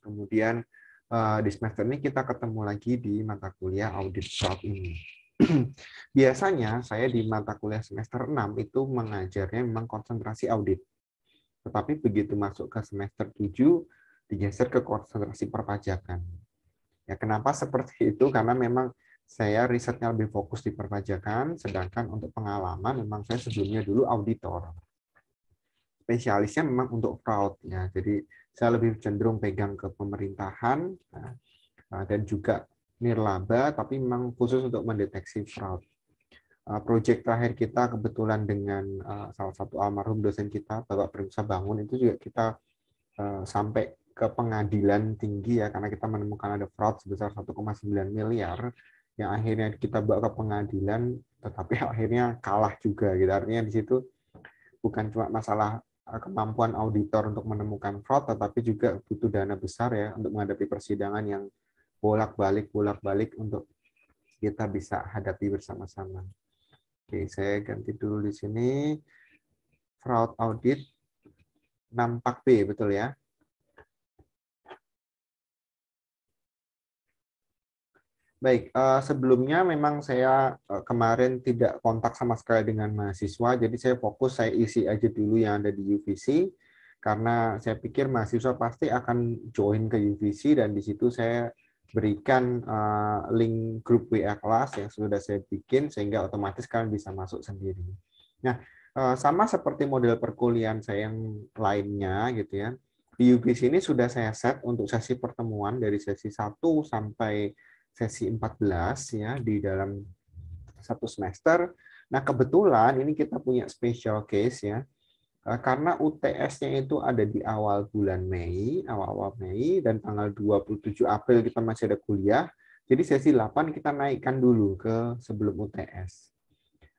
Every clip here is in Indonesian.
Kemudian di semester ini kita ketemu lagi di mata kuliah audit fraud ini. Biasanya saya di mata kuliah semester 6 itu mengajarnya memang konsentrasi audit. Tetapi begitu masuk ke semester 7 digeser ke konsentrasi perpajakan. Ya, kenapa seperti itu? Karena memang saya risetnya lebih fokus di perpajakan, sedangkan untuk pengalaman memang saya sebelumnya dulu auditor. Spesialisnya memang untuk fraud ya. Jadi saya lebih cenderung pegang ke pemerintahan dan juga nirlaba, tapi memang khusus untuk mendeteksi fraud. Proyek terakhir kita kebetulan dengan salah satu almarhum dosen kita, Bapak Primsa Bangun, itu juga kita sampai ke pengadilan tinggi ya, karena kita menemukan ada fraud sebesar 1,9 miliar yang akhirnya kita bawa ke pengadilan, tetapi akhirnya kalah juga gitu. Artinya di situ bukan cuma masalah kemampuan auditor untuk menemukan fraud, tetapi juga butuh dana besar ya untuk menghadapi persidangan yang bolak-balik untuk kita bisa hadapi bersama-sama. Oke, saya ganti dulu di sini. Fraud audit 6-4B, betul ya? Baik, sebelumnya memang saya kemarin tidak kontak sama sekali dengan mahasiswa, jadi saya fokus, saya isi aja dulu yang ada di UVC, karena saya pikir mahasiswa pasti akan join ke UVC, dan di situ saya berikan link grup WA kelas yang sudah saya bikin, sehingga otomatis kalian bisa masuk sendiri. Nah, sama seperti model perkuliahan saya yang lainnya, gitu ya, di UVC ini sudah saya set untuk sesi pertemuan dari sesi 1 sampai sesi 14 ya di dalam satu semester. Nah, kebetulan ini kita punya special case ya. Karena UTS-nya itu ada di awal bulan Mei, awal-awal Mei, dan tanggal 27 April kita masih ada kuliah. Jadi sesi 8 kita naikkan dulu ke sebelum UTS.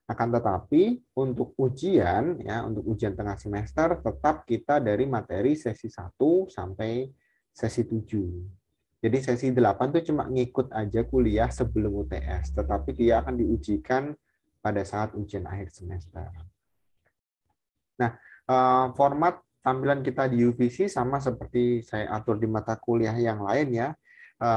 Akan tetapi untuk ujian ya, untuk ujian tengah semester tetap kita dari materi sesi 1 sampai sesi 7. Jadi sesi 8 itu cuma ngikut aja kuliah sebelum UTS, tetapi dia akan diujikan pada saat ujian akhir semester. Nah, format tampilan kita di UVC sama seperti saya atur di mata kuliah yang lain ya.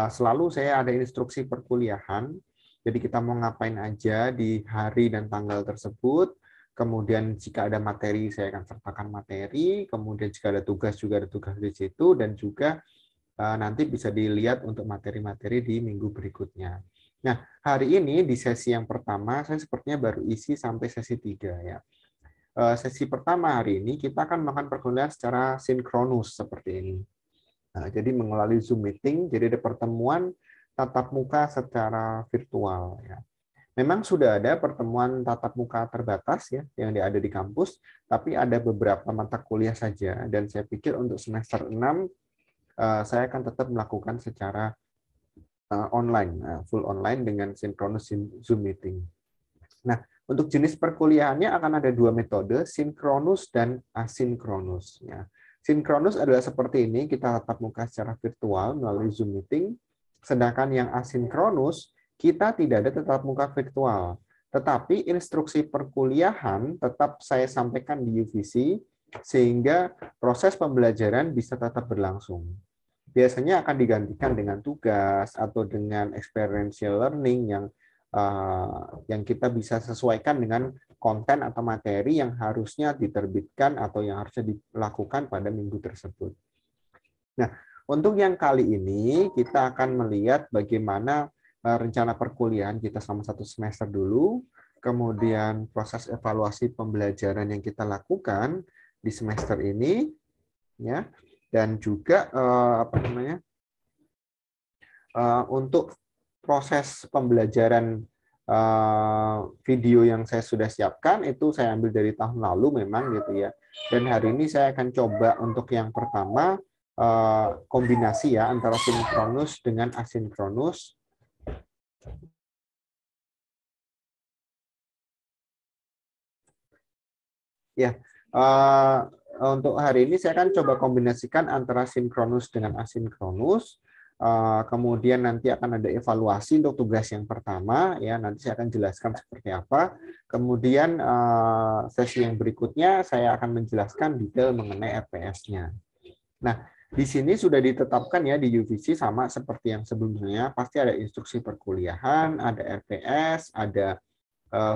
Selalu saya ada instruksi perkuliahan, jadi kita mau ngapain aja di hari dan tanggal tersebut. Kemudian jika ada materi, saya akan sertakan materi. Kemudian jika ada tugas, juga ada tugas di situ. Dan juga nanti bisa dilihat untuk materi-materi di minggu berikutnya. Nah, hari ini di sesi yang pertama, saya sepertinya baru isi sampai sesi 3 ya. Sesi pertama hari ini kita akan melakukan perkuliahan secara sinkronus seperti ini. Nah, jadi melalui Zoom meeting, jadi ada pertemuan tatap muka secara virtual. Ya. Memang sudah ada pertemuan tatap muka terbatas ya yang ada di kampus, tapi ada beberapa mata kuliah saja. Dan saya pikir untuk semester 6 saya akan tetap melakukan secara online, full online dengan sinkronus Zoom meeting. Nah, untuk jenis perkuliahannya akan ada 2 metode, sinkronus dan asinkronus. Ya. Sinkronus adalah seperti ini, kita tatap muka secara virtual melalui Zoom meeting, sedangkan yang asinkronus, kita tidak ada tatap muka virtual. Tetapi instruksi perkuliahan tetap saya sampaikan di UVC, sehingga proses pembelajaran bisa tetap berlangsung. Biasanya akan digantikan dengan tugas atau dengan experiential learning yang kita bisa sesuaikan dengan konten atau materi yang harusnya diterbitkan atau yang harusnya dilakukan pada minggu tersebut. Nah, untuk yang kali ini kita akan melihat bagaimana rencana perkuliahan kita selama 1 semester dulu, kemudian proses evaluasi pembelajaran yang kita lakukan di semester ini, ya, dan juga untuk proses pembelajaran video yang saya sudah siapkan itu saya ambil dari tahun lalu memang gitu ya. Dan hari ini saya akan coba untuk yang pertama kombinasi ya antara sinkronus dengan asinkronus. Ya, untuk hari ini saya akan coba kombinasikan antara sinkronus dengan asinkronus. Kemudian nanti akan ada evaluasi untuk tugas yang pertama, ya nanti saya akan jelaskan seperti apa. Kemudian sesi yang berikutnya saya akan menjelaskan detail mengenai RPS-nya. Nah, Di sini sudah ditetapkan ya di UVC sama seperti yang sebelumnya, pasti ada instruksi perkuliahan, ada RPS, ada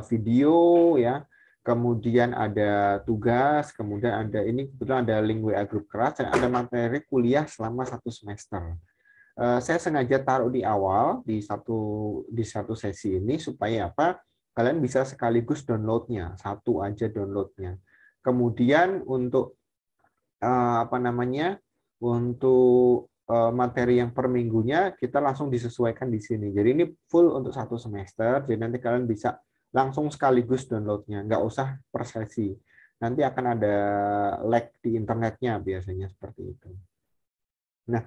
video ya, kemudian ada tugas, kemudian ada ini kebetulan ada link WA grup kelas dan ada materi kuliah selama 1 semester. Saya sengaja taruh di awal di satu sesi ini supaya apa? Kalian bisa sekaligus downloadnya, satu aja downloadnya. Kemudian untuk apa namanya? Untuk materi yang per minggunya kita langsung disesuaikan di sini. Jadi ini full untuk 1 semester. Jadi nanti kalian bisa langsung sekaligus downloadnya, nggak usah per sesi. Nanti akan ada lag di internetnya biasanya seperti itu. Nah,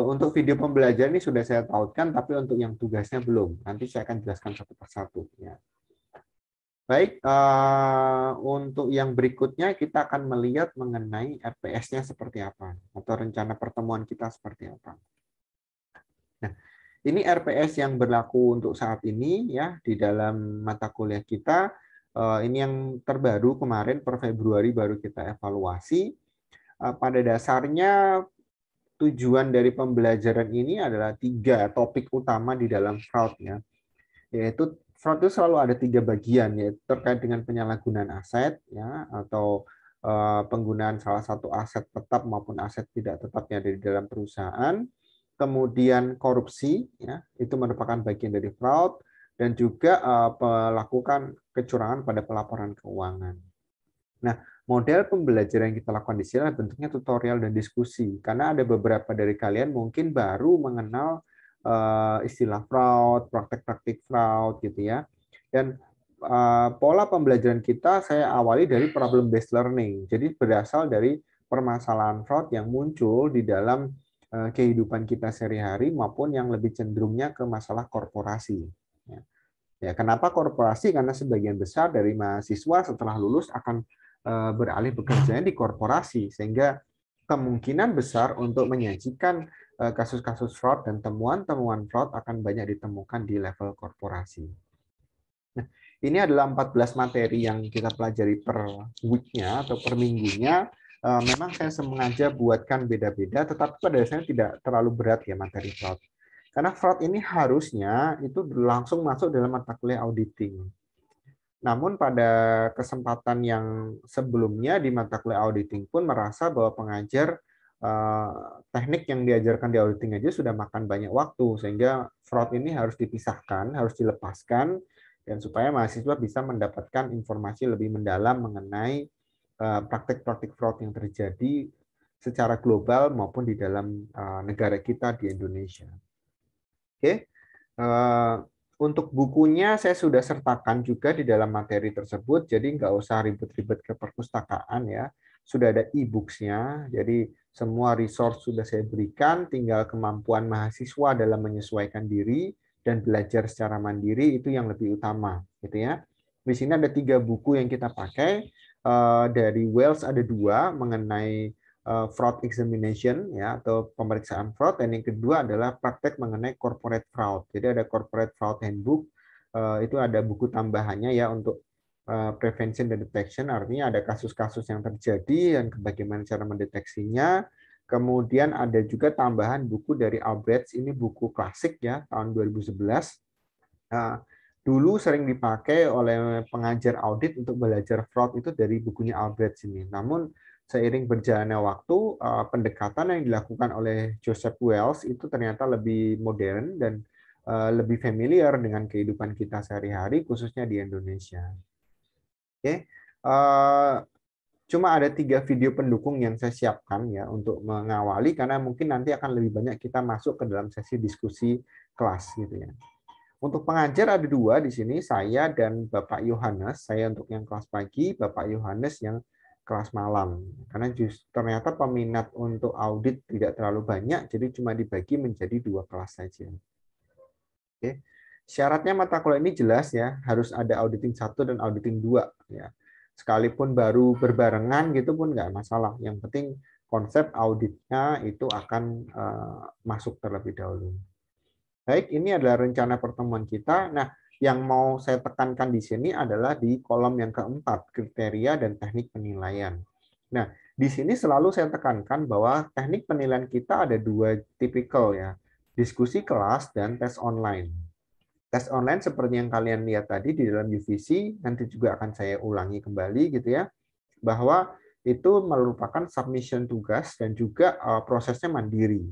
untuk video pembelajaran ini sudah saya tautkan, tapi untuk yang tugasnya belum. Nanti saya akan jelaskan satu persatu. Ya. Baik, untuk yang berikutnya kita akan melihat mengenai RPS-nya seperti apa, atau rencana pertemuan kita seperti apa. Nah, ini RPS yang berlaku untuk saat ini ya di dalam mata kuliah kita. Ini yang terbaru kemarin per Februari baru kita evaluasi. Pada dasarnya tujuan dari pembelajaran ini adalah 3 topik utama di dalam fraud ya, yaitu fraud itu selalu ada 3 bagian, yaitu terkait dengan penyalahgunaan aset ya, atau penggunaan salah satu aset tetap maupun aset tidak tetap yang ada di dalam perusahaan. Kemudian korupsi ya, itu merupakan bagian dari fraud, dan juga melakukan kecurangan pada pelaporan keuangan. Nah, model pembelajaran yang kita lakukan di sini bentuknya tutorial dan diskusi, karena ada beberapa dari kalian mungkin baru mengenal istilah fraud, praktek-praktik fraud gitu ya. Dan pola pembelajaran kita saya awali dari problem based learning. Jadi berasal dari permasalahan fraud yang muncul di dalam kehidupan kita sehari-hari maupun yang lebih cenderungnya ke masalah korporasi. Ya, kenapa korporasi? Karena sebagian besar dari mahasiswa setelah lulus akan beralih bekerjanya di korporasi, sehingga kemungkinan besar untuk menyajikan kasus-kasus fraud dan temuan-temuan fraud akan banyak ditemukan di level korporasi. Nah, ini adalah 14 materi yang kita pelajari per week-nya atau per minggunya. Memang saya sengaja buatkan beda-beda, tetapi pada dasarnya tidak terlalu berat ya materi fraud. Karena fraud ini harusnya itu langsung masuk dalam mata kuliah auditing. Namun pada kesempatan yang sebelumnya di mata kuliah auditing pun merasa bahwa pengajar teknik yang diajarkan di auditing aja sudah makan banyak waktu, sehingga fraud ini harus dipisahkan, harus dilepaskan, dan supaya mahasiswa bisa mendapatkan informasi lebih mendalam mengenai praktik-praktik fraud yang terjadi secara global maupun di dalam negara kita di Indonesia. Oke. Untuk bukunya saya sudah sertakan juga di dalam materi tersebut, jadi nggak usah ribet-ribet ke perpustakaan ya. Sudah ada e-books-nya, jadi semua resource sudah saya berikan, tinggal kemampuan mahasiswa dalam menyesuaikan diri dan belajar secara mandiri itu yang lebih utama, gitu ya. Di sini ada 3 buku yang kita pakai, dari Wells ada 2 mengenai fraud examination ya, atau pemeriksaan fraud, dan yang kedua adalah praktek mengenai corporate fraud. Jadi ada corporate fraud handbook, itu ada buku tambahannya ya untuk prevention dan detection, artinya ada kasus-kasus yang terjadi dan bagaimana cara mendeteksinya. Kemudian ada juga tambahan buku dari Albrecht, ini buku klasik ya tahun 2011. Dulu sering dipakai oleh pengajar audit untuk belajar fraud itu dari bukunya Albrecht ini. Namun seiring berjalannya waktu, pendekatan yang dilakukan oleh Joseph Wells itu ternyata lebih modern dan lebih familiar dengan kehidupan kita sehari-hari, khususnya di Indonesia. Oke, cuma ada 3 video pendukung yang saya siapkan ya untuk mengawali, karena mungkin nanti akan lebih banyak kita masuk ke dalam sesi diskusi kelas gitu ya. Untuk pengajar ada 2 di sini, saya dan Bapak Yohanes. Saya untuk yang kelas pagi, Bapak Yohanes yang kelas malam. Karena ternyata peminat untuk audit tidak terlalu banyak, jadi cuma dibagi menjadi 2 kelas saja. Oke. Syaratnya mata kuliah ini jelas ya, harus ada auditing 1 dan auditing 2 ya. Sekalipun baru berbarengan gitu pun nggak masalah. Yang penting konsep auditnya itu akan masuk terlebih dahulu. Baik, ini adalah rencana pertemuan kita. Nah, yang mau saya tekankan di sini adalah di kolom yang keempat, kriteria dan teknik penilaian. Nah, Di sini selalu saya tekankan bahwa teknik penilaian kita ada dua tipikal ya, diskusi kelas dan tes online. Tes online seperti yang kalian lihat tadi di dalam UVC, nanti juga akan saya ulangi kembali gitu ya, bahwa itu merupakan submission tugas dan juga prosesnya mandiri.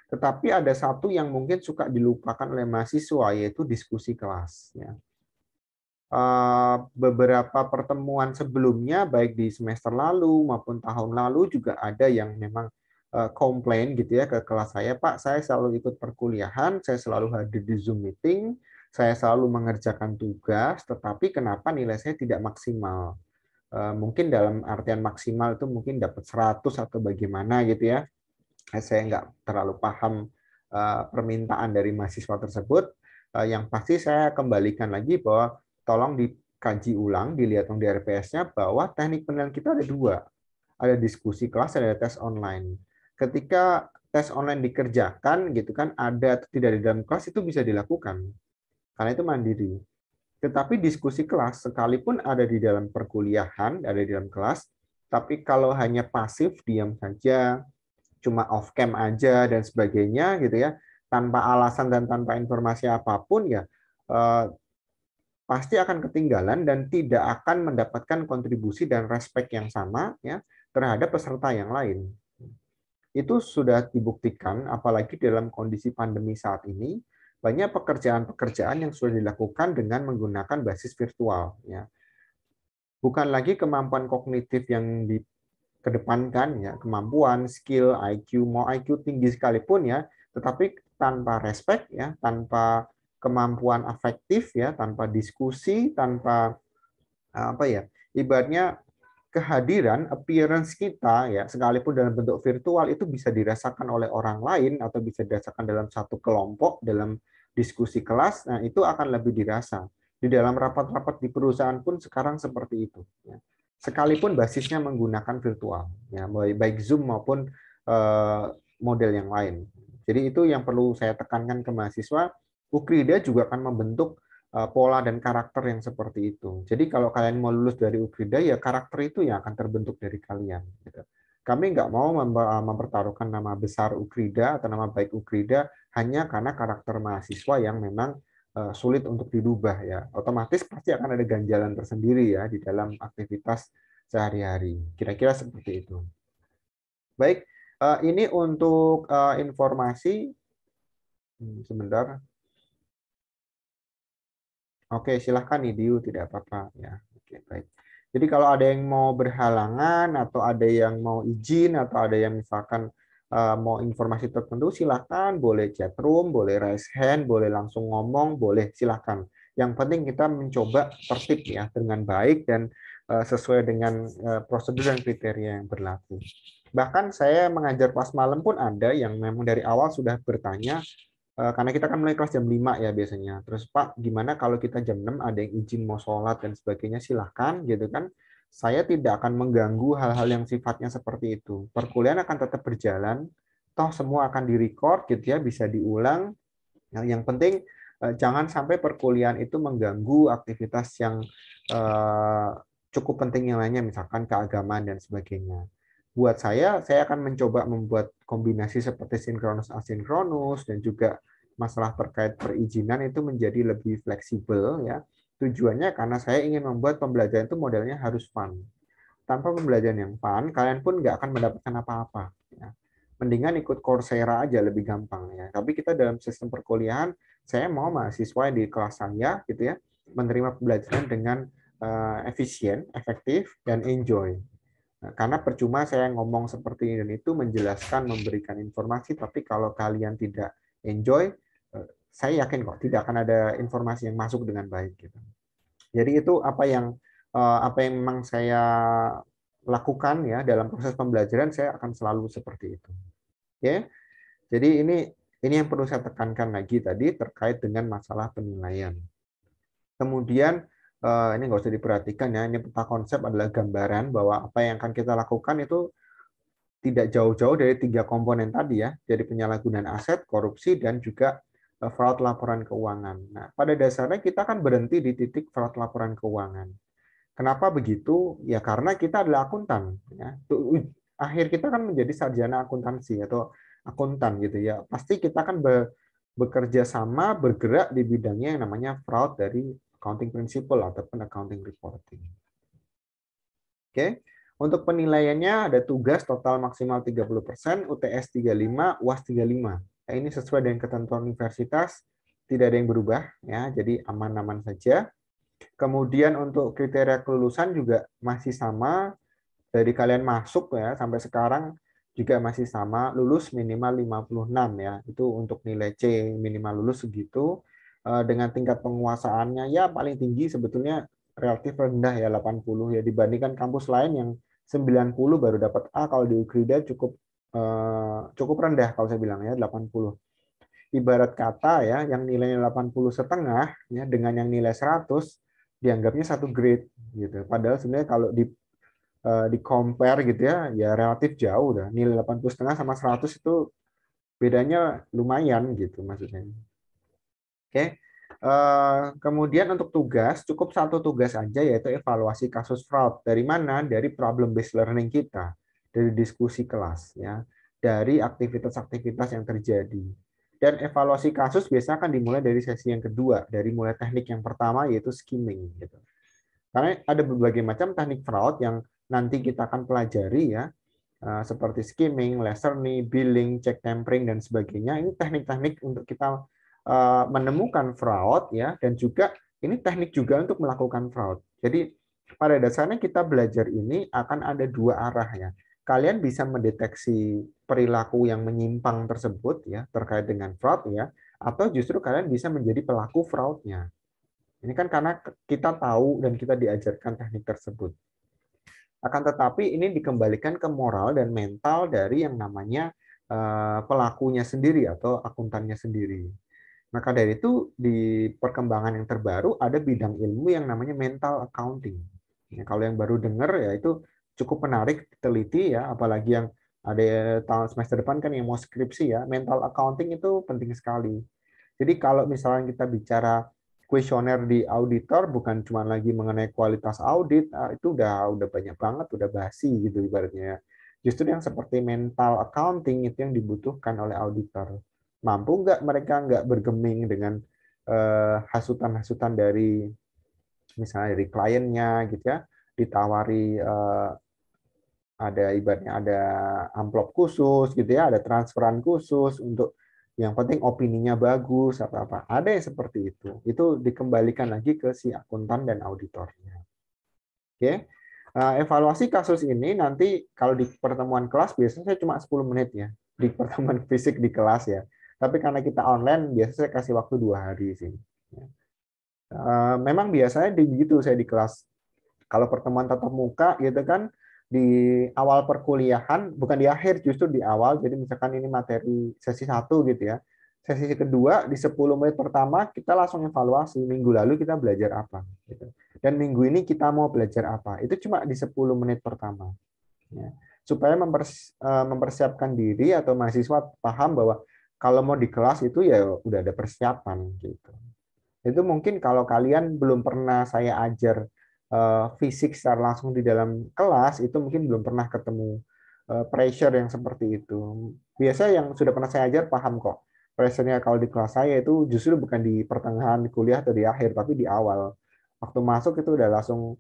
Tetapi ada satu yang mungkin suka dilupakan oleh mahasiswa, yaitu diskusi kelas. Ya. Beberapa pertemuan sebelumnya, baik di semester lalu maupun tahun lalu, juga ada yang memang komplain gitu ya ke kelas saya, Pak, saya selalu ikut perkuliahan, saya selalu hadir di Zoom meeting, saya selalu mengerjakan tugas, tetapi kenapa nilai saya tidak maksimal? Mungkin dalam artian maksimal itu mungkin dapat 100 atau bagaimana gitu ya. Saya nggak terlalu paham permintaan dari mahasiswa tersebut. Yang pasti saya kembalikan lagi bahwa tolong dikaji ulang, dilihat di RPS-nya bahwa teknik penilaian kita ada dua. Ada diskusi kelas, ada tes online. Ketika tes online dikerjakan gitu kan, ada atau tidak di dalam kelas itu bisa dilakukan. Karena itu mandiri. Tetapi diskusi kelas sekalipun ada di dalam perkuliahan, ada di dalam kelas, tapi kalau hanya pasif, diam saja, cuma off cam aja dan sebagainya gitu ya, tanpa alasan dan tanpa informasi apapun ya pasti akan ketinggalan dan tidak akan mendapatkan kontribusi dan respek yang sama ya terhadap peserta yang lain. Itu sudah dibuktikan, apalagi dalam kondisi pandemi saat ini, banyak pekerjaan-pekerjaan yang sudah dilakukan dengan menggunakan basis virtual. Ya. Bukan lagi kemampuan kognitif yang dikedepankan, ya, kemampuan, skill, IQ, mau IQ tinggi sekalipun ya, tetapi tanpa respect, ya, tanpa kemampuan afektif, ya, tanpa diskusi, tanpa apa ya, ibaratnya kehadiran, appearance kita ya sekalipun dalam bentuk virtual itu bisa dirasakan oleh orang lain atau bisa dirasakan dalam satu kelompok dalam diskusi kelas, nah itu akan lebih dirasa. Di dalam rapat-rapat di perusahaan pun sekarang seperti itu. Ya. Sekalipun basisnya menggunakan virtual, ya baik Zoom maupun model yang lain. Jadi itu yang perlu saya tekankan ke mahasiswa. Ukrida juga akan membentuk pola dan karakter yang seperti itu. Jadi kalau kalian mau lulus dari Ukrida, ya karakter itu yang akan terbentuk dari kalian. Gitu. Kami nggak mau mempertaruhkan nama besar Ukrida atau nama baik Ukrida hanya karena karakter mahasiswa yang memang sulit untuk dirubah ya. Otomatis pasti akan ada ganjalan tersendiri ya di dalam aktivitas sehari-hari. Kira-kira seperti itu. Baik, ini untuk informasi. Sebentar. Oke, silahkan nih Diu, tidak apa-apa ya. Oke, baik. Jadi kalau ada yang mau berhalangan atau ada yang mau izin atau ada yang misalkan mau informasi tertentu, silahkan, boleh chat room, boleh raise hand, boleh langsung ngomong, boleh silahkan. Yang penting kita mencoba tertib ya dengan baik dan sesuai dengan prosedur dan kriteria yang berlaku. Bahkan saya mengajar pas malam pun ada yang memang dari awal sudah bertanya, karena kita kan mulai kelas jam 5 ya biasanya. Terus Pak, gimana kalau kita jam 6 ada yang izin mau sholat dan sebagainya, silahkan gitu kan. Saya tidak akan mengganggu hal-hal yang sifatnya seperti itu. Perkuliahan akan tetap berjalan, toh semua akan direcord gitu ya, bisa diulang. Nah, yang penting jangan sampai perkuliahan itu mengganggu aktivitas yang cukup penting yang lainnya, misalkan keagamaan dan sebagainya. Buat saya akan mencoba membuat kombinasi seperti sinkronus asinkronus dan juga masalah terkait perizinan itu menjadi lebih fleksibel ya. Tujuannya karena saya ingin membuat pembelajaran itu modelnya harus fun. Tanpa pembelajaran yang fun, kalian pun nggak akan mendapatkan apa-apa. Ya. Mendingan ikut Coursera aja lebih gampang ya. Tapi kita dalam sistem perkuliahan, saya mau mahasiswa di kelas saya gitu ya menerima pembelajaran dengan efisien, efektif, dan enjoy. Nah, karena percuma saya ngomong seperti ini dan itu menjelaskan, memberikan informasi, tapi kalau kalian tidak enjoy, saya yakin kok tidak akan ada informasi yang masuk dengan baik. Gitu. Jadi itu apa yang memang saya lakukan ya dalam proses pembelajaran, saya akan selalu seperti itu. Ya, jadi ini yang perlu saya tekankan lagi tadi terkait dengan masalah penilaian. Kemudian ini nggak usah diperhatikan ya, ini peta konsep adalah gambaran bahwa apa yang akan kita lakukan itu tidak jauh-jauh dari 3 komponen tadi ya, dari penyalahgunaan aset, korupsi, dan juga fraud laporan keuangan. Nah, pada dasarnya kita akan berhenti di titik fraud laporan keuangan. Kenapa begitu? Ya karena kita adalah akuntan. Ya. akhir kita kan menjadi sarjana akuntansi atau akuntan gitu ya. Pasti kita kan bekerja sama, bergerak di bidangnya yang namanya fraud dari accounting principle ataupun accounting reporting. Oke. Untuk penilaiannya ada tugas total maksimal 30%, UTS 35, UAS 35. Nah, ini sesuai dengan ketentuan universitas, tidak ada yang berubah ya, jadi aman-aman saja. Kemudian untuk kriteria kelulusan juga masih sama, dari kalian masuk ya sampai sekarang juga masih sama, lulus minimal 56 ya. Itu untuk nilai C minimal lulus segitu. Dengan tingkat penguasaannya ya paling tinggi sebetulnya relatif rendah ya 80 ya, dibandingkan kampus lain yang 90 baru dapat A. Kalau di Ukrida cukup rendah kalau saya bilang ya 80. Ibarat kata ya, yang nilainya 80,5 ya dengan yang nilai 100 dianggapnya satu grade gitu. Padahal sebenarnya kalau di compare gitu ya, ya relatif jauh dah. Nilai 80,5 sama 100 itu bedanya lumayan gitu maksudnya. Oke. Kemudian untuk tugas, cukup satu tugas aja, yaitu evaluasi kasus fraud. Dari mana? Dari problem based learning kita, dari diskusi kelas ya, dari aktivitas-aktivitas yang terjadi. Dan evaluasi kasus biasanya akan dimulai dari sesi yang kedua, dari mulai teknik yang pertama yaitu skimming gitu. Karena ada berbagai macam teknik fraud yang nanti kita akan pelajari ya, seperti skimming, laserny, billing, check tampering dan sebagainya. Ini teknik-teknik untuk kita menemukan fraud ya, dan juga ini teknik juga untuk melakukan fraud. Jadi pada dasarnya kita belajar ini akan ada dua arah ya. Kalian bisa mendeteksi perilaku yang menyimpang tersebut ya terkait dengan fraud ya, atau justru kalian bisa menjadi pelaku fraudnya. Ini kan karena kita tahu dan kita diajarkan teknik tersebut. Akan tetapi ini dikembalikan ke moral dan mental dari yang namanya pelakunya sendiri atau akuntannya sendiri. Maka dari itu di perkembangan yang terbaru ada bidang ilmu yang namanya mental accounting. Ya, kalau yang baru dengar ya itu cukup menarik teliti ya, apalagi yang ada tahun semester depan kan yang mau skripsi ya, mental accounting itu penting sekali. Jadi kalau misalnya kita bicara kuesioner di auditor bukan cuma lagi mengenai kualitas audit, itu udah banyak banget, udah basi gitu ibaratnya. Justru yang seperti mental accounting itu yang dibutuhkan oleh auditor. Mampu nggak mereka nggak bergeming dengan hasutan-hasutan dari misalnya dari kliennya gitu ya, ditawari ada ibaratnya ada amplop khusus gitu ya, ada transferan khusus untuk yang penting opininya bagus apa-apa. Ada yang seperti itu. Itu dikembalikan lagi ke si akuntan dan auditornya. Oke. Evaluasi kasus ini nanti kalau di pertemuan kelas biasanya saya cuma 10 menit ya. Di pertemuan fisik di kelas ya. Tapi karena kita online biasanya saya kasih waktu 2 hari sih. Memang biasanya begitu saya di kelas. Kalau pertemuan tatap muka gitu kan di awal perkuliahan, bukan di akhir, justru di awal. Jadi misalkan ini materi sesi 1 gitu ya. Sesi kedua di 10 menit pertama kita langsung evaluasi minggu lalu kita belajar apa gitu. Dan minggu ini kita mau belajar apa. Itu cuma di 10 menit pertama. Ya. Supaya mempersiapkan diri atau mahasiswa paham bahwa kalau mau di kelas itu ya udah ada persiapan gitu. Itu mungkin kalau kalian belum pernah saya ajar fisik secara langsung di dalam kelas, itu mungkin belum pernah ketemu pressure yang seperti itu. Biasa yang sudah pernah saya ajar paham kok. Pressure-nya kalau di kelas saya itu justru bukan di pertengahan kuliah atau di akhir, tapi di awal. Waktu masuk itu udah langsung,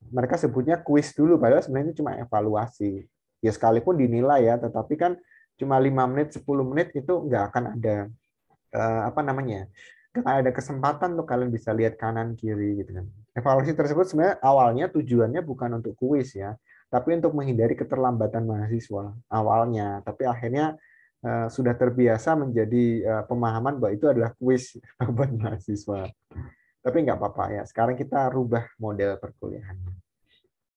mereka sebutnya kuis dulu, padahal sebenarnya cuma evaluasi. Ya sekalipun dinilai ya, tetapi kan cuma 5 menit, 10 menit itu nggak akan ada apa namanya, nggak ada kesempatan tuh kalian bisa lihat kanan kiri gitu kan. Evaluasi tersebut sebenarnya awalnya tujuannya bukan untuk kuis ya, tapi untuk menghindari keterlambatan mahasiswa awalnya. Tapi akhirnya sudah terbiasa menjadi pemahaman bahwa itu adalah kuis buat mahasiswa. Tapi nggak apa-apa ya. Sekarang kita rubah model perkuliahan.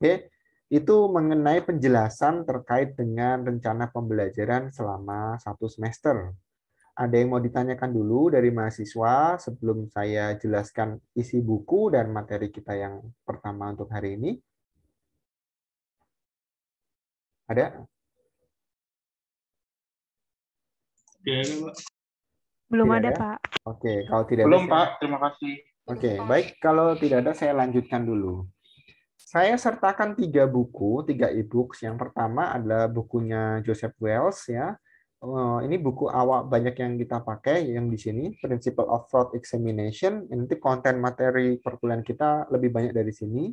Oke, itu mengenai penjelasan terkait dengan rencana pembelajaran selama 1 semester. Ada yang mau ditanyakan dulu dari mahasiswa sebelum saya jelaskan isi buku dan materi kita yang pertama untuk hari ini? Ada? Belum Tidak ada, ada? Pak. Oke, kalau tidak Belum, ada, Pak. Terima kasih. Oke, baik. Kalau tidak ada, saya lanjutkan dulu. Saya sertakan 3 buku, 3 e-books. Yang pertama adalah bukunya Joseph Wells ya. Ini buku awal banyak yang kita pakai yang di sini, Principle of Fraud Examination. Nanti konten materi perkuliahan kita lebih banyak dari sini.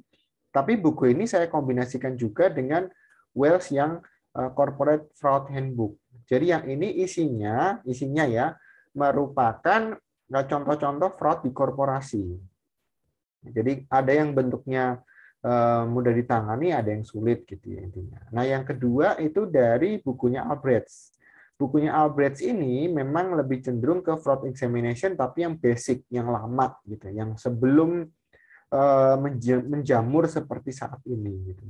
Tapi buku ini saya kombinasikan juga dengan Wells yang Corporate Fraud Handbook. Jadi yang ini isinya ya merupakan contoh-contoh fraud di korporasi. Jadi ada yang bentuknya mudah ditangani, ada yang sulit gitu ya intinya. Nah, yang kedua itu dari bukunya Albrecht. Bukunya Albrecht ini memang lebih cenderung ke fraud examination tapi yang basic, yang lama gitu, yang sebelum menjamur seperti saat ini gitu.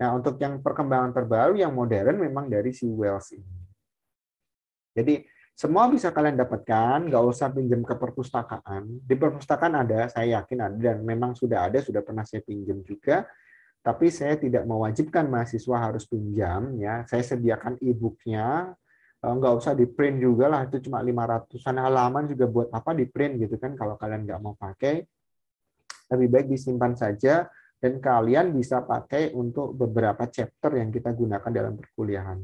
Nah, untuk yang perkembangan terbaru yang modern memang dari si Wells ini. Jadi semua bisa kalian dapatkan, nggak usah pinjam ke perpustakaan. Di perpustakaan ada, saya yakin ada, dan memang sudah ada, sudah pernah saya pinjam juga. Tapi saya tidak mewajibkan mahasiswa harus pinjam. Ya, saya sediakan e-booknya, nggak usah di print juga lah, itu cuma 500-an halaman juga buat apa di print gitu kan kalau kalian nggak mau pakai. Lebih baik disimpan saja dan kalian bisa pakai untuk beberapa chapter yang kita gunakan dalam perkuliahan.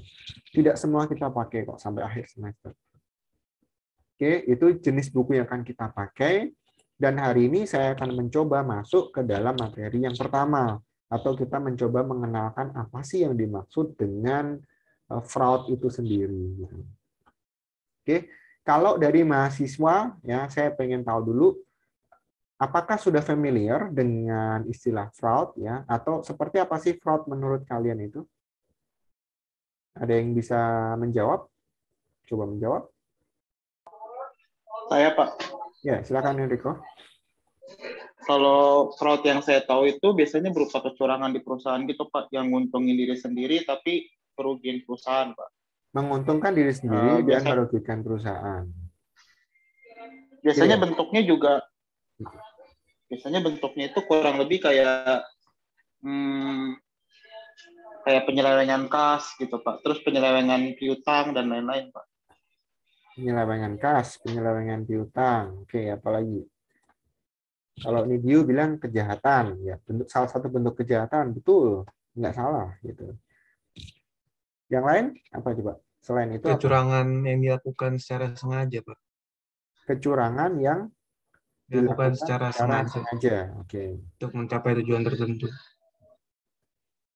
Tidak semua kita pakai kok sampai akhir semester. Oke, itu jenis buku yang akan kita pakai. Dan hari ini saya akan mencoba masuk ke dalam materi yang pertama. Atau kita mencoba mengenalkan apa sih yang dimaksud dengan fraud itu sendiri. Oke, kalau dari mahasiswa, ya saya pengen tahu dulu, apakah sudah familiar dengan istilah fraud, ya? Atau seperti apa sih fraud menurut kalian itu? Ada yang bisa menjawab? Coba menjawab. Saya, Pak. Ya, silakan Enrico. Kalau fraud yang saya tahu itu biasanya berupa kecurangan di perusahaan gitu, Pak, yang nguntungin diri sendiri tapi kerugian perusahaan, Pak. Menguntungkan diri sendiri dan Biasa, merugikan perusahaan. biasanya Oke. bentuknya juga, biasanya bentuknya itu kurang lebih kayak kayak penyelewengan kas gitu, Pak. Terus penyelewengan piutang dan lain-lain, Pak. Penyelewengan kas, penyelewengan piutang. Oke, apalagi? Kalau ini Diu bilang kejahatan, ya salah satu bentuk kejahatan, betul, nggak salah gitu. Yang lain apa coba? Selain itu kecurangan apa? yang dilakukan secara sengaja, Pak. Kecurangan yang Dilakukan dilakukan secara sengaja. Oke. untuk mencapai tujuan tertentu.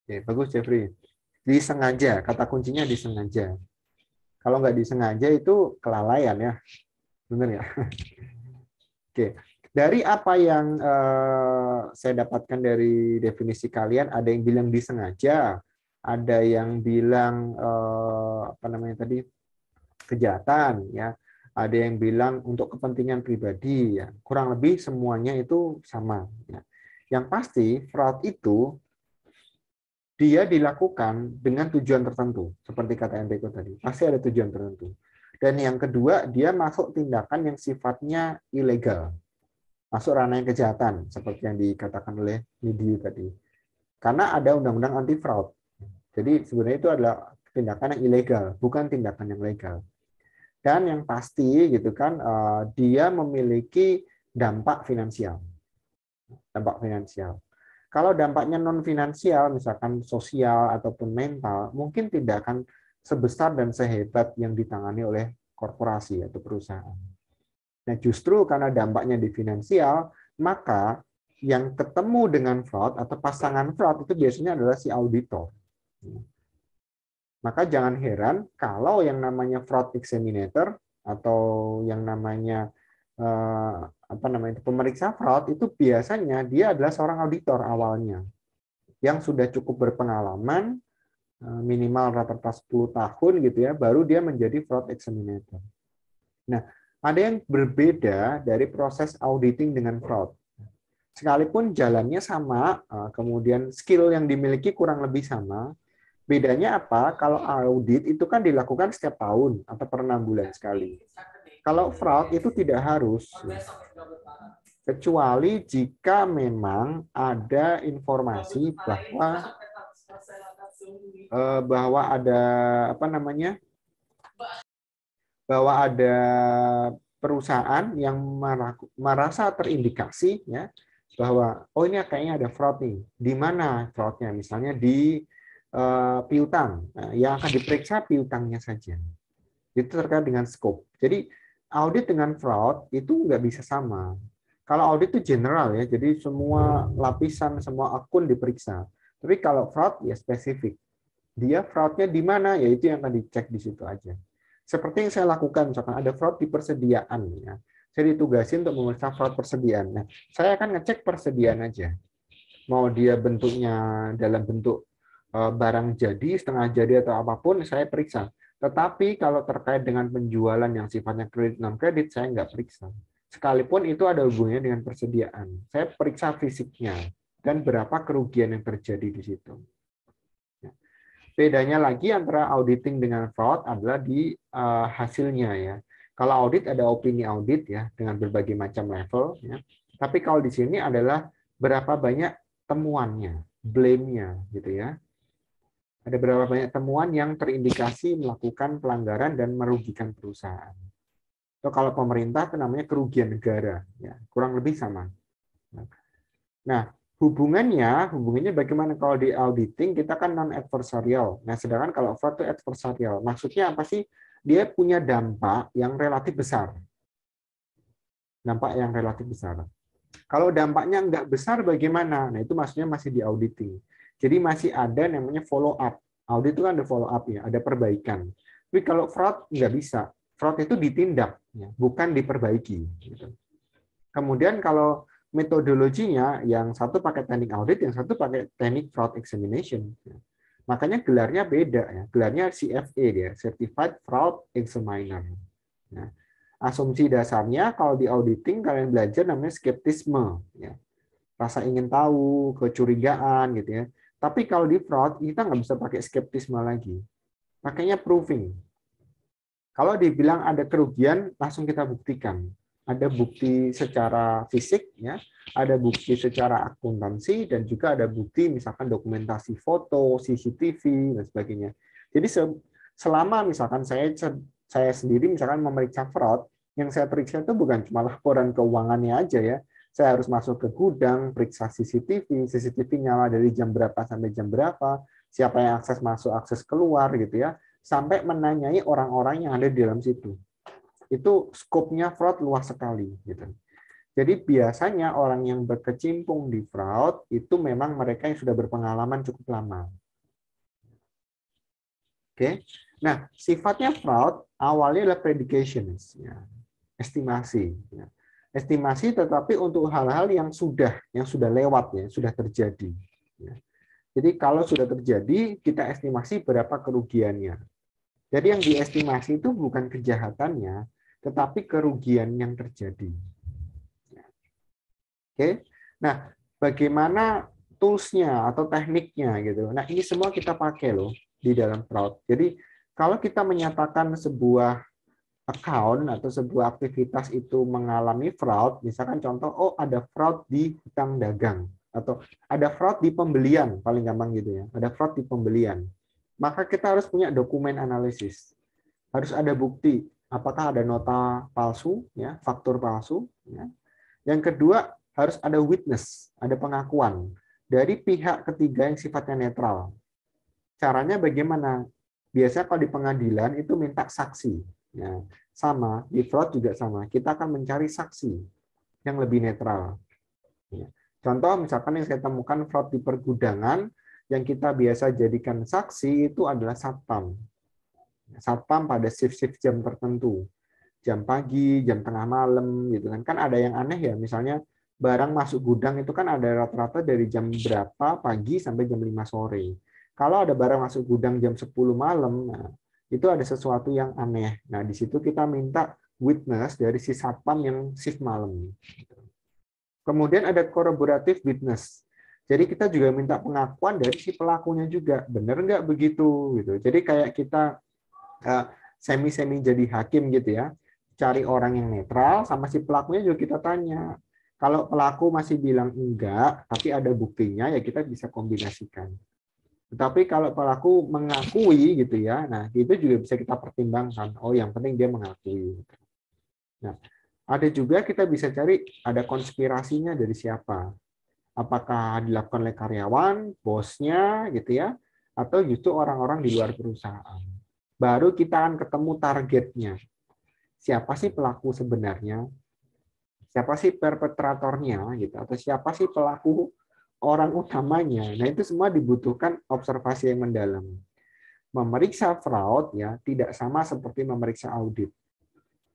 Oke, bagus Jeffrey. Disengaja, kata kuncinya disengaja. Kalau nggak disengaja itu kelalaian ya, benar ya? Oke, dari apa yang saya dapatkan dari definisi kalian, ada yang bilang disengaja, ada yang bilang apa namanya tadi kejahatan, ya, ada yang bilang untuk kepentingan pribadi, ya, kurang lebih semuanya itu sama. Ya. Yang pasti fraud itu dia dilakukan dengan tujuan tertentu, seperti kata Enrico tadi, pasti ada tujuan tertentu. Dan yang kedua, dia masuk tindakan yang sifatnya ilegal, masuk ranah kejahatan, seperti yang dikatakan oleh Nidiu tadi. Karena ada undang-undang anti fraud. Jadi sebenarnya itu adalah tindakan yang ilegal, bukan tindakan yang legal. Dan yang pasti gitu kan, dia memiliki dampak finansial. Dampak finansial. Kalau dampaknya non finansial, misalkan sosial ataupun mental, mungkin tidak akan sebesar dan sehebat yang ditangani oleh korporasi atau perusahaan. Nah, justru karena dampaknya di finansial, maka yang ketemu dengan fraud atau pasangan fraud itu biasanya adalah si auditor. Maka jangan heran kalau yang namanya fraud examinator atau yang namanya apa namanya pemeriksa fraud itu biasanya dia adalah seorang auditor awalnya yang sudah cukup berpengalaman minimal rata-rata 10 tahun gitu ya, baru dia menjadi fraud examinator. Nah, ada yang berbeda dari proses auditing dengan fraud. Sekalipun jalannya sama, kemudian skill yang dimiliki kurang lebih sama, bedanya apa? Kalau audit itu kan dilakukan setiap tahun atau per 6 bulan sekali. Kalau fraud itu tidak harus, kecuali jika memang ada informasi bahwa ada apa namanya, bahwa ada perusahaan yang merasa terindikasi ya bahwa oh ini kayaknya ada fraud nih. Di mana fraudnya? Misalnya di piutang. Nah, yang akan diperiksa piutangnya saja. Itu terkait dengan scope. Jadi audit dengan fraud itu nggak bisa sama. Kalau audit itu general ya, jadi semua lapisan, semua akun diperiksa. Tapi kalau fraud ya spesifik. Dia fraudnya di mana? Ya itu yang akan dicek di situ aja. Seperti yang saya lakukan, misalkan ada fraud di persediaan. Ya. Saya ditugasin untuk memeriksa fraud persediaan. Nah, saya akan ngecek persediaan aja. Mau dia bentuknya dalam bentuk barang jadi, setengah jadi atau apapun, saya periksa. Tetapi kalau terkait dengan penjualan yang sifatnya kredit non kredit, saya nggak periksa. Sekalipun itu ada hubungannya dengan persediaan, saya periksa fisiknya dan berapa kerugian yang terjadi di situ. Bedanya lagi antara auditing dengan fraud adalah di hasilnya ya. Kalau audit ada opini audit ya dengan berbagai macam level ya. Tapi kalau di sini adalah berapa banyak temuannya, blame-nya gitu ya. Ada berapa banyak temuan yang terindikasi melakukan pelanggaran dan merugikan perusahaan. Atau kalau pemerintah itu namanya kerugian negara, ya kurang lebih sama. Nah, hubungannya bagaimana kalau di auditing kita kan non adversarial. Nah, sedangkan kalau fraud itu adversarial. Maksudnya apa sih? Dia punya dampak yang relatif besar. Dampak yang relatif besar. Kalau dampaknya nggak besar bagaimana? Nah, itu maksudnya masih di auditing. Jadi masih ada namanya follow up. Audit itu kan ada follow up ya, ada perbaikan. Tapi kalau fraud nggak bisa. Fraud itu ditindak, ya, bukan diperbaiki. Gitu. Kemudian kalau metodologinya, yang satu pakai teknik audit, yang satu pakai teknik fraud examination. Makanya gelarnya beda ya. Gelarnya CFA dia, Certified Fraud Examiner. Nah, asumsi dasarnya kalau di auditing kalian belajar namanya skeptisme, ya. Rasa ingin tahu, kecurigaan gitu ya. Tapi kalau di fraud kita nggak bisa pakai skeptisme lagi, pakainya proving. Kalau dibilang ada kerugian, langsung kita buktikan. Ada bukti secara fisik, ya, ada bukti secara akuntansi, dan juga ada bukti misalkan dokumentasi foto, CCTV dan sebagainya. Jadi selama misalkan saya sendiri misalkan memeriksa fraud, yang saya periksa itu bukan cuma laporan keuangannya aja ya. Saya harus masuk ke gudang, periksa CCTV, CCTV nyala dari jam berapa sampai jam berapa, siapa yang akses masuk, akses keluar gitu ya, sampai menanyai orang-orang yang ada di dalam situ. Itu skopnya fraud luas sekali gitu. Jadi biasanya orang yang berkecimpung di fraud itu memang mereka yang sudah berpengalaman cukup lama. Oke. Nah, sifatnya fraud awalnya adalah predications, ya, estimasi. Ya. Estimasi tetapi untuk hal-hal yang sudah lewat ya, sudah terjadi. Ya. Jadi kalau sudah terjadi, kita estimasi berapa kerugiannya. Jadi yang diestimasi itu bukan kejahatannya, tetapi kerugian yang terjadi. Oke. Nah, bagaimana tools-nya atau tekniknya gitu. Nah, ini semua kita pakai loh di dalam fraud. Jadi kalau kita menyatakan sebuah account atau sebuah aktivitas itu mengalami fraud, misalkan contoh, oh ada fraud di hutang dagang, atau ada fraud di pembelian, paling gampang gitu ya, ada fraud di pembelian. Maka kita harus punya dokumen analisis. Harus ada bukti, apakah ada nota palsu, ya, faktur palsu. Ya. Yang kedua, harus ada witness, ada pengakuan dari pihak ketiga yang sifatnya netral. Caranya bagaimana? Biasanya kalau di pengadilan itu minta saksi. Ya, sama, di fraud juga sama. Kita akan mencari saksi yang lebih netral. Ya. Contoh misalkan yang saya temukan fraud di pergudangan, yang kita biasa jadikan saksi itu adalah satpam. Satpam pada shift-shift jam tertentu. Jam pagi, jam tengah malam, gitu kan. Kan ada yang aneh ya, misalnya barang masuk gudang itu kan ada rata-rata dari jam berapa pagi sampai jam 5 sore. Kalau ada barang masuk gudang jam 10 malam, nah, itu ada sesuatu yang aneh. Nah, di situ kita minta witness dari si satpam yang shift malam. Kemudian ada corroborative witness. Jadi kita juga minta pengakuan dari si pelakunya juga. Benar nggak begitu? Gitu. Jadi kayak kita semi-semi jadi hakim gitu ya. Cari orang yang netral, sama si pelakunya juga kita tanya. Kalau pelaku masih bilang enggak, tapi ada buktinya, ya kita bisa kombinasikan. Tetapi kalau pelaku mengakui gitu ya, nah itu juga bisa kita pertimbangkan. Oh, yang penting dia mengakui. Nah, ada juga kita bisa cari ada konspirasinya dari siapa. Apakah dilakukan oleh karyawan, bosnya, gitu ya, atau justru orang-orang di luar perusahaan. Baru kita akan ketemu targetnya. Siapa sih pelaku sebenarnya? Siapa sih perpetratornya, gitu? Atau siapa sih pelaku orang utamanya? Nah, itu semua dibutuhkan observasi yang mendalam. Memeriksa fraud ya tidak sama seperti memeriksa audit.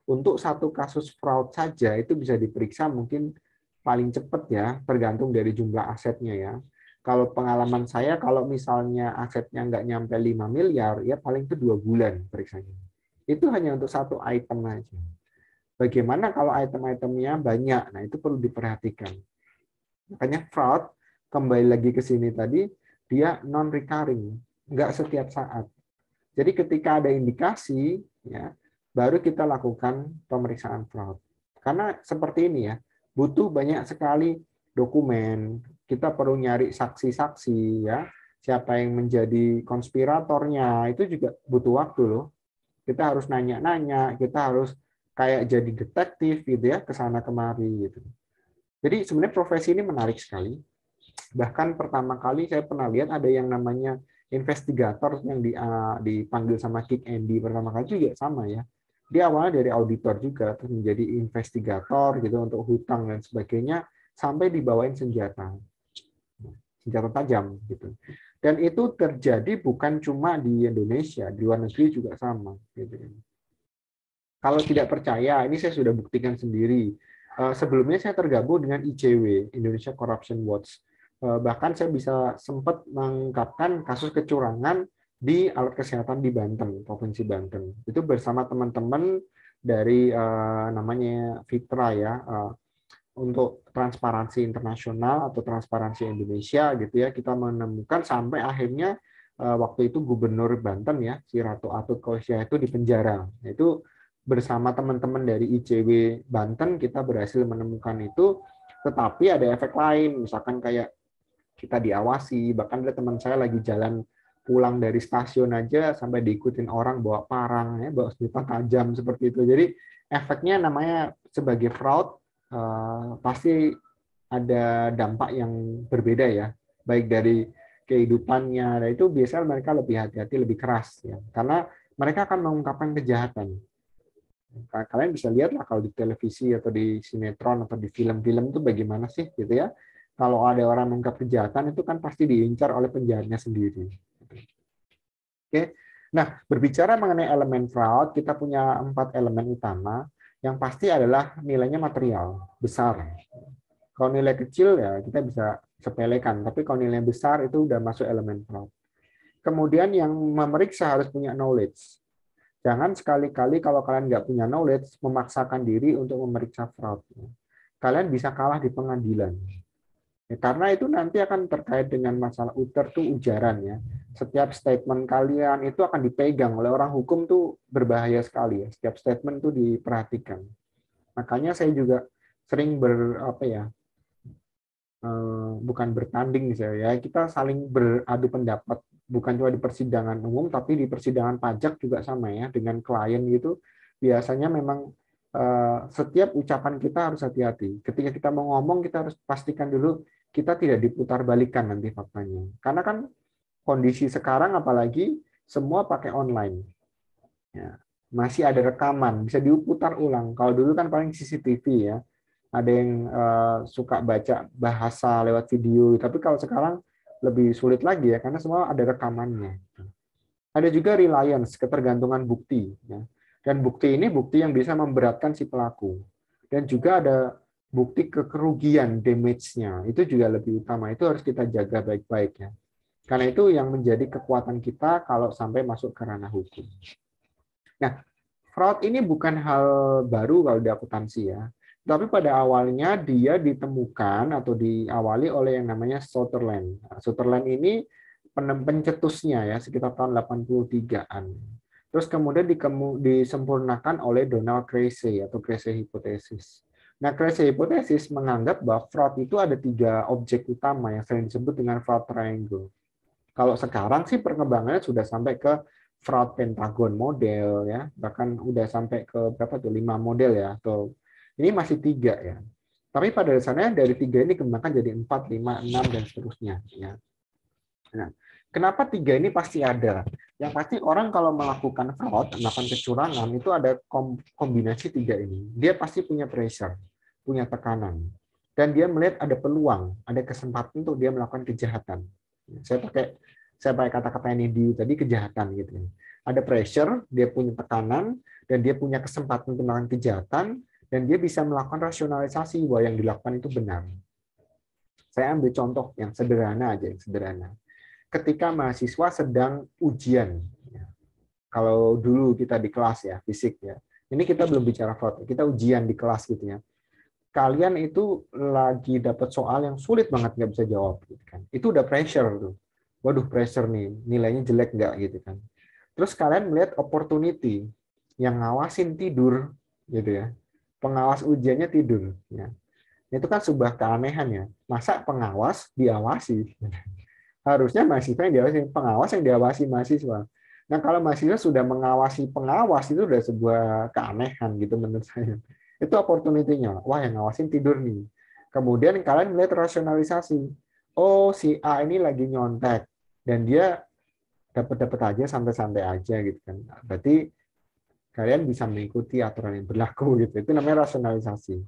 Untuk satu kasus fraud saja itu bisa diperiksa mungkin paling cepat ya, tergantung dari jumlah asetnya ya. Kalau pengalaman saya, kalau misalnya asetnya nggak nyampe 5 miliar, ya paling itu 2 bulan periksanya. Itu hanya untuk satu item aja. Bagaimana kalau item-itemnya banyak? Nah, itu perlu diperhatikan. Makanya fraud, kembali lagi ke sini tadi, dia non-recurring, nggak setiap saat. Jadi ketika ada indikasi, ya, baru kita lakukan pemeriksaan fraud. Karena seperti ini ya, butuh banyak sekali dokumen. Kita perlu nyari saksi-saksi, ya, siapa yang menjadi konspiratornya, itu juga butuh waktu loh. Kita harus nanya-nanya, kita harus kayak jadi detektif gitu ya, ke sana kemari gitu. Jadi sebenarnya profesi ini menarik sekali. Bahkan pertama kali saya pernah lihat ada yang namanya investigator yang dipanggil sama Kick Andy pertama kali juga sama ya. Dia awalnya dari auditor juga, terus menjadi investigator gitu untuk hutang dan sebagainya, sampai dibawain senjata tajam gitu. Dan itu terjadi bukan cuma di Indonesia, di luar negeri juga sama. Gitu. Kalau tidak percaya, ini saya sudah buktikan sendiri. Sebelumnya saya tergabung dengan ICW, Indonesia Corruption Watch. Bahkan saya bisa sempat mengungkapkan kasus kecurangan di alat kesehatan di Banten, Provinsi Banten. Itu bersama teman-teman dari namanya Fitra ya, untuk transparansi internasional atau transparansi Indonesia gitu ya. Kita menemukan sampai akhirnya waktu itu Gubernur Banten ya, si Ratu Atut Khosyah itu dipenjara. Itu bersama teman-teman dari ICW Banten kita berhasil menemukan itu, tetapi ada efek lain, misalkan kayak kita diawasi, bahkan ada teman saya lagi jalan pulang dari stasiun aja sampai diikutin orang bawa parang, ya, bawa senjata tajam seperti itu. Jadi efeknya namanya sebagai fraud pasti ada dampak yang berbeda ya, baik dari kehidupannya. Dan itu biasanya mereka lebih hati-hati, lebih keras ya, karena mereka akan mengungkapkan kejahatan. Kalian bisa lihat lah kalau di televisi atau di sinetron atau di film-film itu bagaimana sih gitu ya. Kalau ada orang mengungkap kejahatan itu kan pasti diincar oleh penjahatnya sendiri. Oke. Nah, berbicara mengenai elemen fraud, kita punya 4 elemen utama. Yang pasti adalah nilainya material, besar. Kalau nilai kecil ya kita bisa sepelekan, tapi kalau nilai besar itu udah masuk elemen fraud. Kemudian yang memeriksa harus punya knowledge. Jangan sekali-kali kalau kalian nggak punya knowledge, memaksakan diri untuk memeriksa fraud. Kalian bisa kalah di pengadilan. Ya, karena itu nanti akan terkait dengan masalah tuh ujaran ya. Setiap statement kalian itu akan dipegang oleh orang hukum tuh berbahaya sekali ya. Setiap statement tuh diperhatikan. Makanya saya juga sering bukan bertanding misalnya ya, kita saling beradu pendapat, bukan cuma di persidangan umum tapi di persidangan pajak juga sama ya, dengan klien gitu. Biasanya memang setiap ucapan kita harus hati-hati. Ketika kita mau ngomong kita harus pastikan dulu kita tidak diputar balikan nanti faktanya. Karena kan kondisi sekarang apalagi semua pakai online. Ya, masih ada rekaman, bisa diputar ulang. Kalau dulu kan paling CCTV ya. Ada yang suka baca bahasa lewat video, tapi kalau sekarang lebih sulit lagi ya, karena semua ada rekamannya. Ada juga reliance, ketergantungan bukti. Ya. Dan bukti ini bukti yang bisa memberatkan si pelaku. Dan juga ada bukti kerugian, damage-nya. Itu juga lebih utama. Itu harus kita jaga baik-baik ya. Karena itu yang menjadi kekuatan kita kalau sampai masuk ke ranah hukum. Nah, fraud ini bukan hal baru kalau di akuntansi ya. Tapi pada awalnya dia ditemukan atau diawali oleh yang namanya Sutherland. Nah, Sutherland ini pencetusnya ya sekitar tahun 83-an. Terus kemudian disempurnakan oleh Donald Krause atau Krause Hypothesis. Nah, Krause Hypothesis menganggap bahwa fraud itu ada 3 objek utama yang sering disebut dengan fraud triangle. Kalau sekarang sih perkembangannya sudah sampai ke fraud pentagon model ya, bahkan udah sampai ke berapa tuh 5 model ya, atau ini masih 3 ya. Tapi pada dasarnya dari 3 ini kembangkan jadi 4, 5, 6 dan seterusnya. Ya. Nah, kenapa 3 ini pasti ada? Yang pasti orang kalau melakukan fraud, melakukan kecurangan itu ada kombinasi 3 ini. Dia pasti punya pressure, punya tekanan, dan dia melihat ada peluang, ada kesempatan untuk dia melakukan kejahatan. Saya pakai kata-kata ini tadi kejahatan gitu. Ada pressure, dia punya tekanan, dan dia punya kesempatan untuk melakukan kejahatan, dan dia bisa melakukan rasionalisasi bahwa yang dilakukan itu benar. Saya ambil contoh yang sederhana aja, yang sederhana. Ketika mahasiswa sedang ujian, kalau dulu kita di kelas ya, fisik ya, ini kita belum bicara fraud, kita ujian di kelas gitu ya, kalian itu lagi dapat soal yang sulit banget nggak bisa jawab gitu kan, itu udah pressure tuh, waduh pressure nih, nilainya jelek nggak gitu kan, terus kalian melihat opportunity, yang ngawasin tidur gitu ya, pengawas ujiannya tidur ya, itu kan sebuah keanehan ya, masa pengawas diawasi? Harusnya mahasiswa yang diawasi, pengawas yang diawasi mahasiswa. Nah, kalau mahasiswa sudah mengawasi pengawas, itu sudah sebuah keanehan gitu menurut saya. Itu opportunity-nya. Wah, yang ngawasin tidur nih. Kemudian kalian melihat rasionalisasi. Oh, si A ini lagi nyontek. Dan dia dapat-dapat aja, santai-santai aja gitu kan. Berarti kalian bisa mengikuti aturan yang berlaku gitu. Itu namanya rasionalisasi.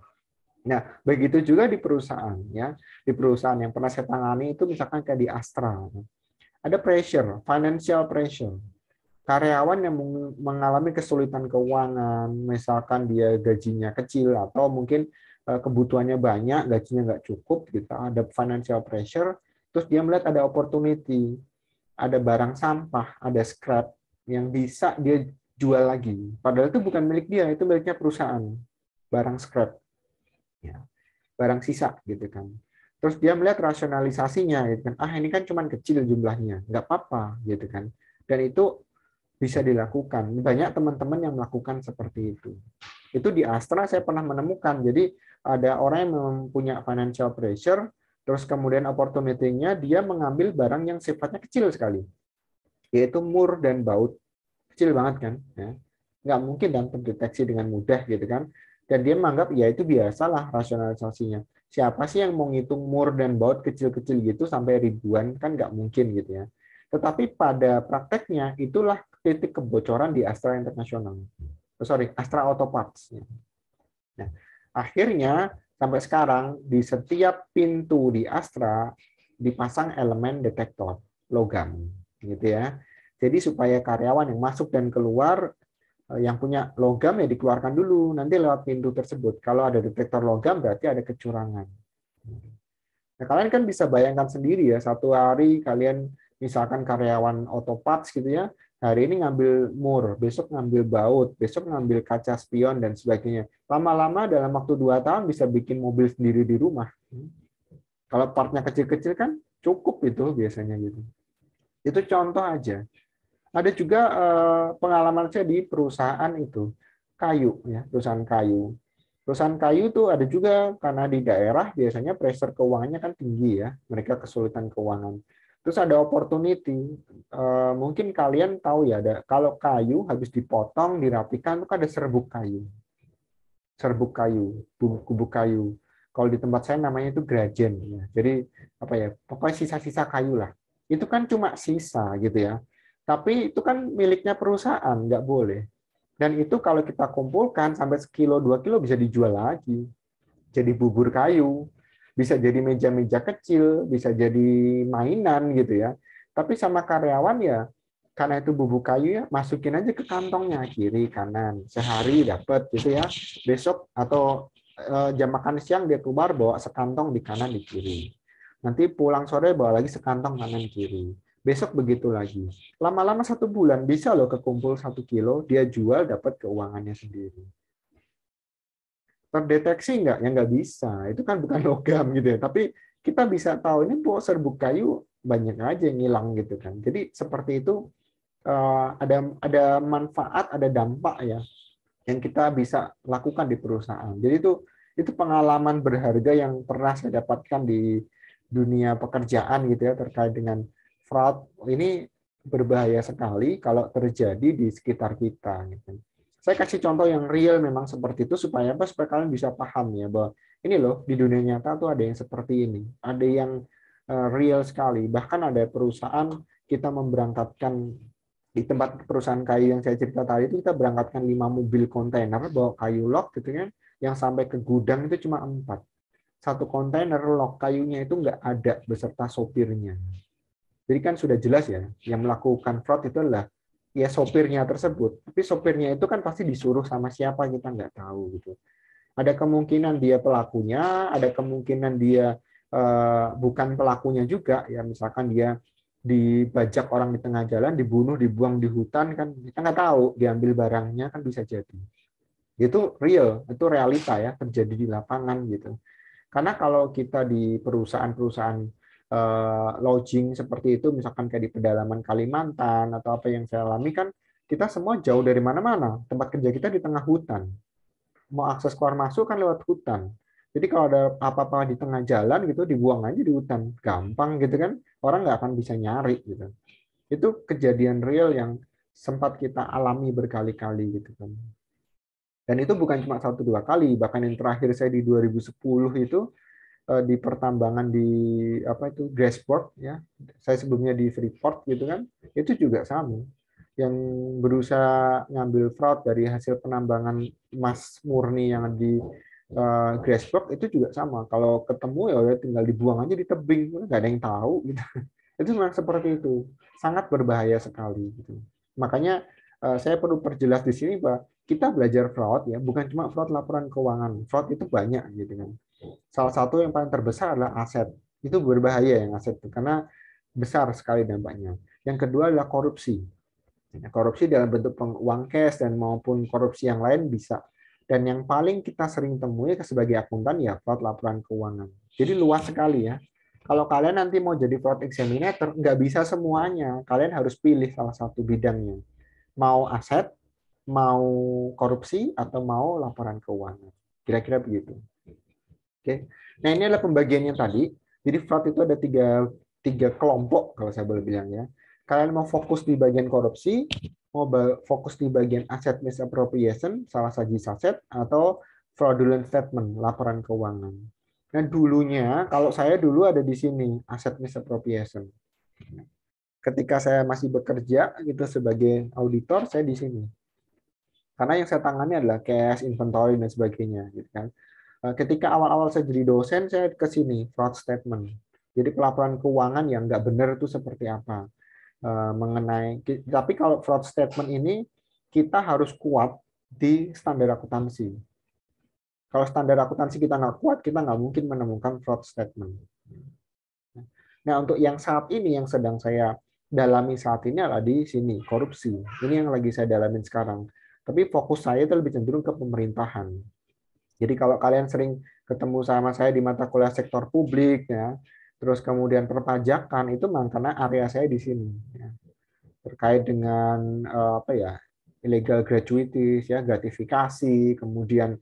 Nah, begitu juga di perusahaan ya. Di perusahaan yang pernah saya tangani itu misalkan kayak di Astra. Ada pressure, financial pressure. Karyawan yang mengalami kesulitan keuangan, misalkan dia gajinya kecil atau mungkin kebutuhannya banyak, gajinya nggak cukup gitu. Ada financial pressure, terus dia melihat ada opportunity, ada barang sampah, ada scrap yang bisa dia jual lagi. Padahal itu bukan milik dia, itu miliknya perusahaan. Barang scrap. Ya, barang sisa gitu kan. Terus dia melihat rasionalisasinya gitu kan. Ah, ini kan cuma kecil jumlahnya, nggak apa-apa gitu kan. Dan itu bisa dilakukan. Banyak teman-teman yang melakukan seperti itu. Itu di Astra saya pernah menemukan. Jadi ada orang yang mempunyai financial pressure, terus kemudian opportunity-nya dia mengambil barang yang sifatnya kecil sekali, yaitu mur dan baut. Kecil banget kan, ya. Nggak mungkin dan terdeteksi dengan mudah gitu kan. Dan dia menganggap ya itu biasalah rasionalisasinya. Siapa sih yang mau ngitung mur dan baut kecil-kecil gitu sampai ribuan, kan nggak mungkin gitu ya. Tetapi pada prakteknya itulah titik kebocoran di Astra International. Astra Auto Parts. Nah, akhirnya sampai sekarang di setiap pintu di Astra dipasang elemen detektor logam gitu ya. Jadi supaya karyawan yang masuk dan keluar yang punya logam ya dikeluarkan dulu, nanti lewat pintu tersebut. Kalau ada detektor logam berarti ada kecurangan. Nah, kalian kan bisa bayangkan sendiri ya, satu hari kalian misalkan karyawan auto parts gitu ya, hari ini ngambil mur, besok ngambil baut, besok ngambil kaca spion dan sebagainya. Lama-lama dalam waktu 2 tahun bisa bikin mobil sendiri di rumah. Kalau partnya kecil-kecil kan cukup itu biasanya gitu. Itu contoh aja. Ada juga pengalaman saya di perusahaan itu kayu ya, perusahaan kayu. Perusahaan kayu itu ada juga karena di daerah biasanya pressure keuangannya kan tinggi ya, mereka kesulitan keuangan. Terus ada opportunity, mungkin kalian tahu ya, ada kalau kayu habis dipotong, dirapikan itu kan ada serbuk kayu, bubuk kayu. Kalau di tempat saya namanya itu grajen. Ya. Jadi apa ya, pokoknya sisa-sisa kayu lah. Itu kan cuma sisa gitu ya. Tapi itu kan miliknya perusahaan, nggak boleh. Dan itu kalau kita kumpulkan sampai sekilo, 2 kilo bisa dijual lagi. Jadi bubur kayu, bisa jadi meja-meja kecil, bisa jadi mainan gitu ya. Tapi sama karyawan ya, karena itu bubur kayu ya, masukin aja ke kantongnya, kiri, kanan. Sehari dapat gitu ya. Besok atau jam makan siang dia keluar bawa sekantong di kanan, di kiri. Nanti pulang sore bawa lagi sekantong kanan, kiri. Besok begitu lagi. Lama-lama 1 bulan bisa loh kekumpul 1 kilo, dia jual dapat keuangannya sendiri. Terdeteksi nggak? Ya nggak bisa. Itu kan bukan logam gitu ya. Tapi kita bisa tahu ini serbuk kayu banyak aja yang hilang gitu kan. Jadi seperti itu ada manfaat, ada dampak ya yang kita bisa lakukan di perusahaan. Jadi itu pengalaman berharga yang pernah saya dapatkan di dunia pekerjaan gitu ya terkait dengan fraud. Ini berbahaya sekali kalau terjadi di sekitar kita. Gitu. Saya kasih contoh yang real memang seperti itu supaya apa? Supaya kalian bisa paham ya bahwa ini loh di dunia nyata tuh ada yang seperti ini, ada yang real sekali. Bahkan ada perusahaan kita memberangkatkan di tempat perusahaan kayu yang saya cerita tadi itu kita berangkatkan 5 mobil kontainer bawa kayu log gitu kan, yang sampai ke gudang itu cuma 4. Satu kontainer log kayunya itu nggak ada beserta sopirnya. Jadi kan sudah jelas ya, yang melakukan fraud itu adalah ya sopirnya tersebut. Tapi sopirnya itu kan pasti disuruh sama siapa kita nggak tahu gitu. Ada kemungkinan dia pelakunya, ada kemungkinan dia bukan pelakunya juga ya. Misalkan dia dibajak orang di tengah jalan, dibunuh, dibuang di hutan kan kita nggak tahu, diambil barangnya kan bisa jadi. Itu real, itu realita ya terjadi di lapangan gitu. Karena kalau kita di perusahaan-perusahaan lodging seperti itu, misalkan kayak di pedalaman Kalimantan atau apa yang saya alami kan, kita semua jauh dari mana-mana. Tempat kerja kita di tengah hutan. Mau akses keluar masuk kan lewat hutan. Jadi kalau ada apa-apa di tengah jalan gitu, dibuang aja di hutan. Gampang gitu kan, orang nggak akan bisa nyari gitu. Itu kejadian real yang sempat kita alami berkali-kali gitu kan. Dan itu bukan cuma 1-2 kali, bahkan yang terakhir saya di 2010 itu di pertambangan di apa itu Grasberg ya, saya sebelumnya di Freeport gitu kan, itu juga sama, yang berusaha ngambil fraud dari hasil penambangan emas murni yang di Grasberg itu juga sama, kalau ketemu ya udah tinggal dibuang aja di tebing, nggak ada yang tahu gitu. Itu memang seperti itu, sangat berbahaya sekali gitu. Makanya saya perlu perjelas di sini bahwa kita belajar fraud ya, bukan cuma fraud laporan keuangan, fraud itu banyak gitu kan. Salah satu yang paling terbesar adalah aset. Itu berbahaya yang aset itu karena besar sekali dampaknya. Yang kedua adalah korupsi. Korupsi dalam bentuk uang cash dan maupun korupsi yang lain bisa. Dan yang paling kita sering temui sebagai akuntan ya fraud laporan keuangan. Jadi luas sekali ya. Kalau kalian nanti mau jadi fraud examinator, nggak bisa semuanya. Kalian harus pilih salah satu bidangnya. Mau aset, mau korupsi, atau mau laporan keuangan. Kira-kira begitu. Oke. Nah, ini adalah pembagiannya tadi. Jadi fraud itu ada tiga kelompok kalau saya boleh bilang ya. Kalian mau fokus di bagian korupsi, mau fokus di bagian asset misappropriation, salah saji saset, atau fraudulent statement, laporan keuangan. Nah, dulunya kalau saya dulu ada di sini, asset misappropriation. Ketika saya masih bekerja gitu sebagai auditor, saya di sini. Karena yang saya tangani adalah cash, inventory dan sebagainya gitu kan. Ketika awal-awal saya jadi dosen, saya ke sini, fraud statement. Jadi pelaporan keuangan yang nggak benar itu seperti apa. Tapi kalau fraud statement ini, kita harus kuat di standar akuntansi. Kalau standar akuntansi kita nggak kuat, kita nggak mungkin menemukan fraud statement. Nah, untuk yang saat ini, yang sedang saya dalami saat ini adalah di sini, korupsi. Ini yang lagi saya dalamin sekarang. Tapi fokus saya itu lebih cenderung ke pemerintahan. Jadi kalau kalian sering ketemu sama saya di mata kuliah sektor publik ya, terus kemudian perpajakan itu memang karena area saya di sini ya. Terkait dengan apa ya, illegal gratuities ya, gratifikasi, kemudian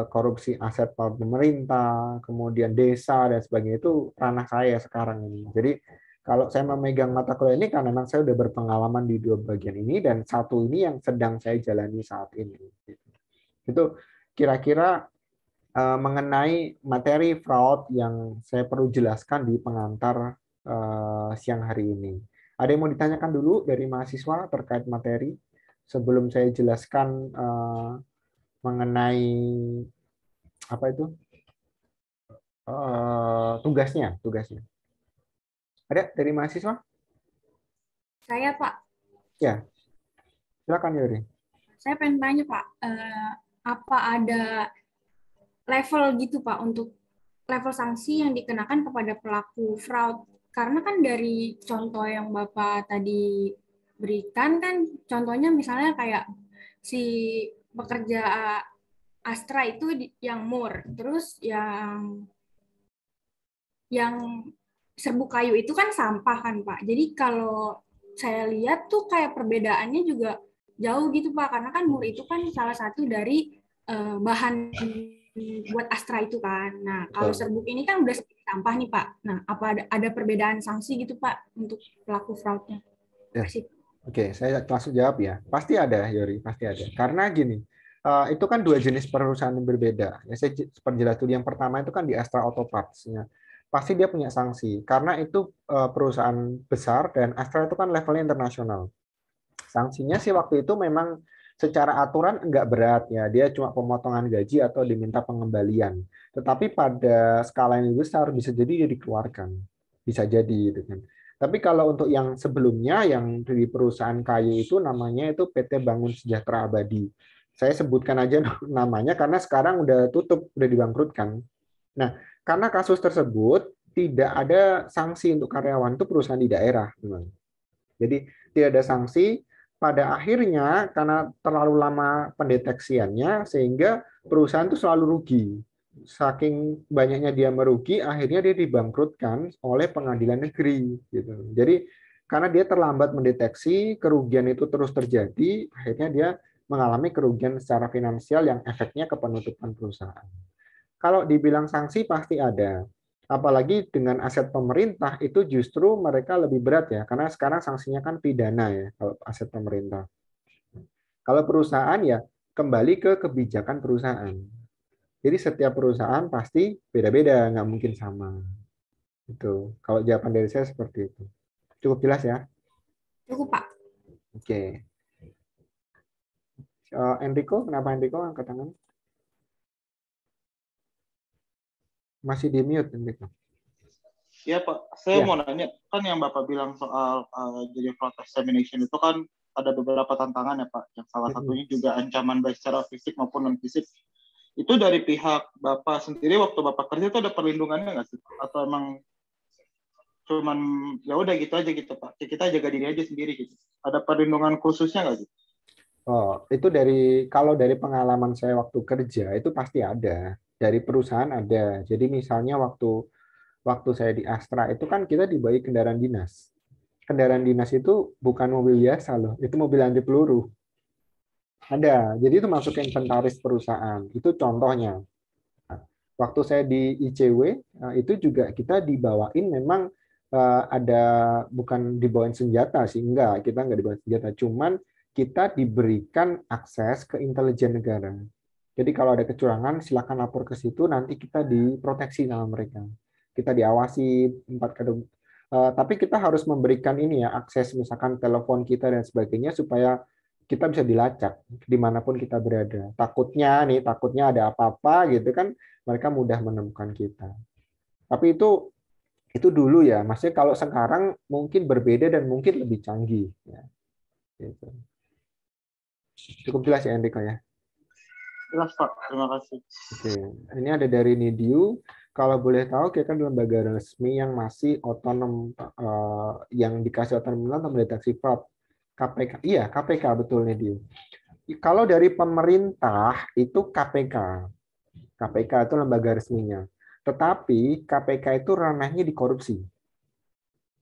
korupsi aset pemerintah, kemudian desa dan sebagainya itu ranah saya sekarang ini. Jadi kalau saya memegang mata kuliah ini karena memang saya sudah berpengalaman di dua bagian ini dan satu ini yang sedang saya jalani saat ini. Itu kira-kira mengenai materi fraud yang saya perlu jelaskan di pengantar siang hari ini. Ada yang mau ditanyakan dulu dari mahasiswa terkait materi sebelum saya jelaskan mengenai apa itu tugasnya. Ada dari mahasiswa? Saya, Pak. Ya, silakan Yuri. Saya pengen tanya, Pak, apa ada level gitu, Pak, untuk level sanksi yang dikenakan kepada pelaku fraud? Karena kan dari contoh yang Bapak tadi berikan kan, contohnya misalnya kayak si pekerja Astra itu yang mur, terus yang serbuk kayu itu kan sampah kan, Pak. Jadi kalau saya lihat tuh kayak perbedaannya juga jauh gitu, Pak, karena kan mur itu kan salah satu dari bahan buat Astra itu kan. Nah, kalau serbuk ini kan udah sampah nih, Pak. Nah, apa ada perbedaan sanksi gitu, Pak, untuk pelaku fraudnya? Ya. Oke, saya langsung jawab ya. Pasti ada, Yori, pasti ada. Karena gini, itu kan dua jenis perusahaan yang berbeda. Ya, saya perjelas dulu. Yang pertama itu kan di Astra Auto Parts. Ya. Pasti dia punya sanksi. Karena itu perusahaan besar dan Astra itu kan levelnya internasional. Sanksinya sih waktu itu memang secara aturan enggak berat ya. Dia cuma pemotongan gaji atau diminta pengembalian. Tetapi pada skala yang lebih besar bisa jadi dia dikeluarkan. Bisa jadi gitu kan. Tapi kalau untuk yang sebelumnya yang di perusahaan kayu itu namanya itu PT Bangun Sejahtera Abadi. Saya sebutkan aja namanya karena sekarang udah tutup, udah dibangkrutkan. Nah, karena kasus tersebut tidak ada sanksi untuk karyawan itu perusahaan di daerah, memang. Jadi tidak ada sanksi. Pada akhirnya karena terlalu lama pendeteksiannya sehingga perusahaan itu selalu rugi. Saking banyaknya dia merugi, akhirnya dia dibangkrutkan oleh pengadilan negeri. Gitu. Jadi karena dia terlambat mendeteksi, kerugian itu terus terjadi, akhirnya dia mengalami kerugian secara finansial yang efeknya ke penutupan perusahaan. Kalau dibilang sanksi pasti ada. Apalagi dengan aset pemerintah itu justru mereka lebih berat ya, karena sekarang sanksinya kan pidana ya kalau aset pemerintah. Kalau perusahaan ya kembali ke kebijakan perusahaan. Jadi setiap perusahaan pasti beda-beda, nggak mungkin sama. Itu. Kalau jawaban dari saya seperti itu. Cukup jelas ya? Cukup, Pak. Oke. Enrico, kenapa Enrico angkat tangan? Masih di mute Enrico. Ya Pak, saya Ya. mau nanya, kan yang Bapak bilang soal jadi fraud examination itu kan ada beberapa tantangan ya Pak, yang salah satunya juga ancaman baik secara fisik maupun non fisik. Itu dari pihak Bapak sendiri waktu Bapak kerja itu ada perlindungannya nggak sih? Atau emang cuman ya udah gitu aja gitu Pak, kita jaga diri aja sendiri gitu. Ada perlindungan khususnya nggak sih? Oh, itu kalau dari pengalaman saya waktu kerja itu pasti ada. Dari perusahaan ada. Jadi misalnya waktu saya di Astra itu kan kita dibagi kendaraan dinas. Kendaraan dinas itu bukan mobil biasa loh, itu mobil anti peluru. Ada. Jadi itu masuk ke inventaris perusahaan. Itu contohnya. Waktu saya di ICW itu juga kita dibawain memang ada bukan dibawain senjata sih, enggak, kita enggak dibawain senjata, cuman kita diberikan akses ke intelijen negara. Jadi kalau ada kecurangan silakan lapor ke situ, nanti kita diproteksi sama mereka. Kita diawasi 4x. Tapi kita harus memberikan ini ya akses misalkan telepon kita dan sebagainya supaya kita bisa dilacak dimanapun kita berada. Takutnya ada apa-apa gitu kan, mereka mudah menemukan kita. Tapi itu dulu ya, maksudnya kalau sekarang mungkin berbeda dan mungkin lebih canggih. Ya. Gitu. Cukup jelas ya Enrico ya? Jelas Pak, terima kasih. Oke, ini ada dari Nidiu. Kalau boleh tahu, kita kan lembaga resmi yang masih otonom, yang dikasih otonom untuk mendeteksi fraud. KPK, iya KPK betul Nidiu. Kalau dari pemerintah itu KPK. KPK itu lembaga resminya. Tetapi KPK itu ranahnya di korupsi.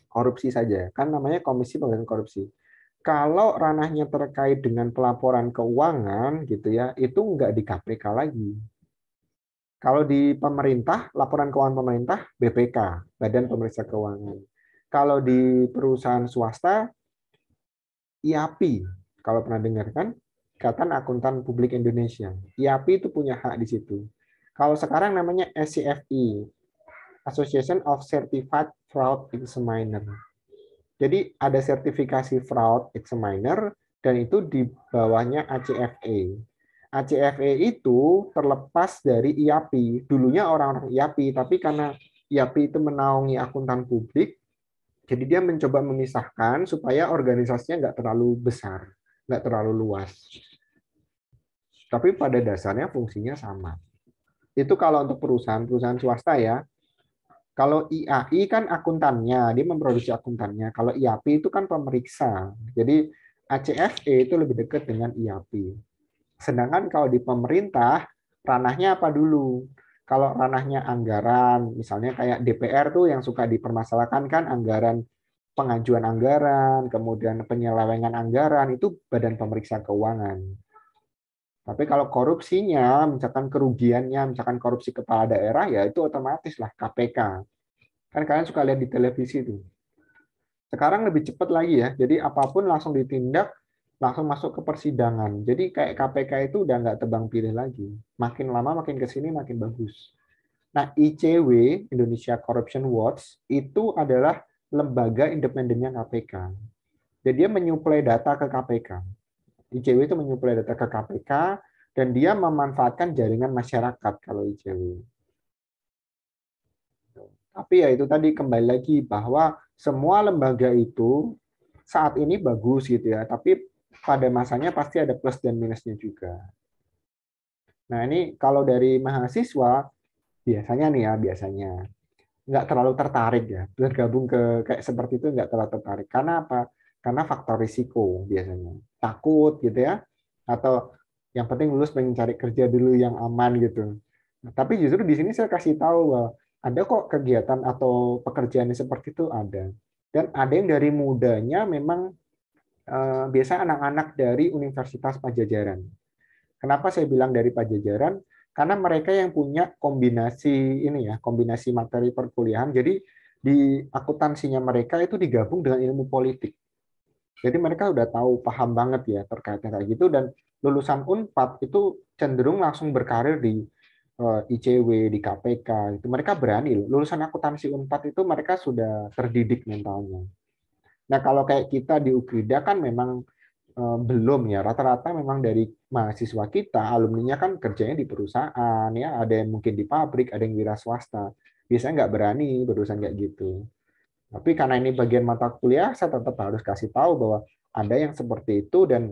Korupsi saja, kan namanya Komisi Pemberantasan Korupsi. Kalau ranahnya terkait dengan pelaporan keuangan gitu ya, itu enggak di KPK lagi. Kalau di pemerintah, laporan keuangan pemerintah BPK, Badan Pemeriksa Keuangan. Kalau di perusahaan swasta, IAPI. Kalau pernah dengar kan, Ikatan Akuntan Publik Indonesia. IAPI itu punya hak di situ. Kalau sekarang namanya SCFI, Association of Certified Fraud Examiner. Jadi ada sertifikasi fraud examiner dan itu di bawahnya ACFA. ACFA itu terlepas dari IAPI. Dulunya orang-orang IAPI, tapi karena IAPI itu menaungi akuntan publik, jadi dia mencoba memisahkan supaya organisasinya nggak terlalu besar, nggak terlalu luas. Tapi pada dasarnya fungsinya sama. Itu kalau untuk perusahaan swasta ya. Kalau IAI kan akuntannya, dia memproduksi akuntannya. Kalau IAPI itu kan pemeriksa. Jadi ACFE itu lebih dekat dengan IAPI. Sedangkan kalau di pemerintah, ranahnya apa dulu? Kalau ranahnya anggaran, misalnya kayak DPR tuh yang suka dipermasalahkan kan anggaran, pengajuan anggaran, kemudian penyelewengan anggaran, itu Badan Pemeriksa Keuangan. Tapi kalau korupsinya, misalkan kerugiannya, misalkan korupsi kepala daerah, ya itu otomatis lah KPK. Kan kalian suka lihat di televisi itu. Sekarang lebih cepat lagi ya. Jadi apapun langsung ditindak, langsung masuk ke persidangan. Jadi kayak KPK itu udah nggak tebang pilih lagi. Makin lama makin ke sini makin bagus. Nah, ICW, Indonesia Corruption Watch, itu adalah lembaga independennya KPK. Jadi dia menyuplai data ke KPK. ICW itu menyuplai data ke KPK, dan dia memanfaatkan jaringan masyarakat kalau ICW. Tapi ya itu tadi kembali lagi bahwa semua lembaga itu saat ini bagus gitu ya, tapi pada masanya pasti ada plus dan minusnya juga. Nah ini kalau dari mahasiswa biasanya nih ya, biasanya nggak terlalu tertarik ya, bergabung ke kayak seperti itu nggak terlalu tertarik. Karena apa? Karena faktor risiko biasanya. Takut gitu ya, atau yang penting lulus pengen cari kerja dulu yang aman gitu. Nah, tapi justru di sini saya kasih tahu bahwa ada kok kegiatan atau pekerjaan yang seperti itu ada. Dan ada yang dari mudanya memang biasanya anak-anak dari Universitas Pajajaran. Kenapa saya bilang dari Pajajaran? Karena mereka yang punya kombinasi ini ya, kombinasi materi perkuliahan. Jadi di akuntansinya mereka itu digabung dengan ilmu politik. Jadi mereka udah tahu, paham banget ya terkaitnya kayak gitu, dan lulusan Unpad itu cenderung langsung berkarir di ICW, di KPK. Itu mereka berani loh. Lulusan akuntansi Unpad itu mereka sudah terdidik mentalnya. Nah, kalau kayak kita di Ukrida kan memang belum ya, rata-rata memang dari mahasiswa kita alumninya kan kerjanya di perusahaan ya, ada yang mungkin di pabrik, ada yang wira swasta, biasanya nggak berani berurusan kayak gitu. Tapi karena ini bagian mata kuliah, saya tetap harus kasih tahu bahwa ada yang seperti itu, dan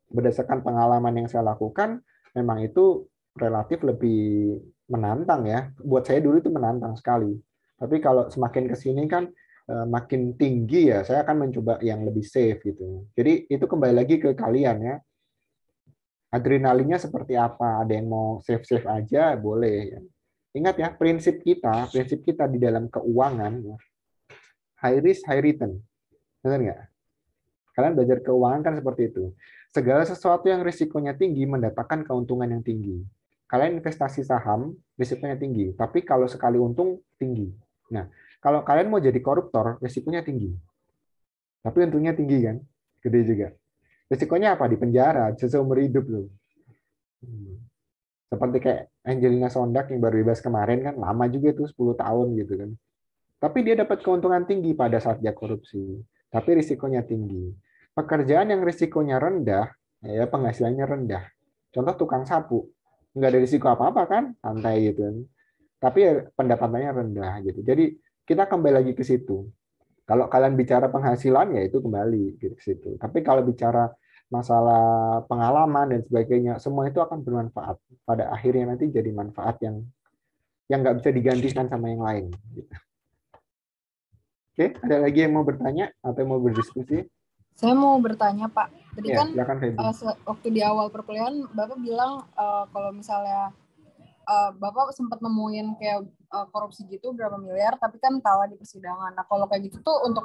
berdasarkan pengalaman yang saya lakukan memang itu relatif lebih menantang ya, buat saya dulu itu menantang sekali. Tapi kalau semakin ke sini kan makin tinggi ya, saya akan mencoba yang lebih safe gitu. Jadi itu kembali lagi ke kalian ya. Adrenalinnya seperti apa? Ada yang mau safe-safe aja boleh ya. Ingat ya, prinsip kita di dalam keuangan ya, high risk, high return. Benar nggak? Kalian belajar keuangan kan seperti itu. Segala sesuatu yang risikonya tinggi mendatangkan keuntungan yang tinggi. Kalian investasi saham, risikonya tinggi. Tapi kalau sekali untung, tinggi. Nah, kalau kalian mau jadi koruptor, risikonya tinggi. Tapi untungnya tinggi kan? Gede juga. Risikonya apa? Di penjara, seumur hidup loh. Seperti kayak Angelina Sondak yang baru bebas kemarin kan, lama juga tuh 10 tahun gitu kan. Tapi dia dapat keuntungan tinggi pada saat dia korupsi. Tapi risikonya tinggi. Pekerjaan yang risikonya rendah, ya penghasilannya rendah. Contoh tukang sapu. Nggak ada risiko apa-apa kan, santai gitu kan. Tapi ya pendapatannya rendah gitu. Jadi kita kembali lagi ke situ. Kalau kalian bicara penghasilan, ya itu kembali gitu ke situ. Tapi kalau bicara masalah pengalaman dan sebagainya, semua itu akan bermanfaat. Pada akhirnya nanti jadi manfaat yang nggak bisa digantikan sama yang lain. Gitu. Oke, ada lagi yang mau bertanya atau mau berdiskusi? Saya mau bertanya, Pak. Tadi Ya, kan silakan Feby. Waktu di awal perkuliahan, Bapak bilang kalau misalnya Bapak sempat nemuin kayak korupsi gitu berapa miliar, tapi kan kalah di persidangan. Nah, kalau kayak gitu tuh untuk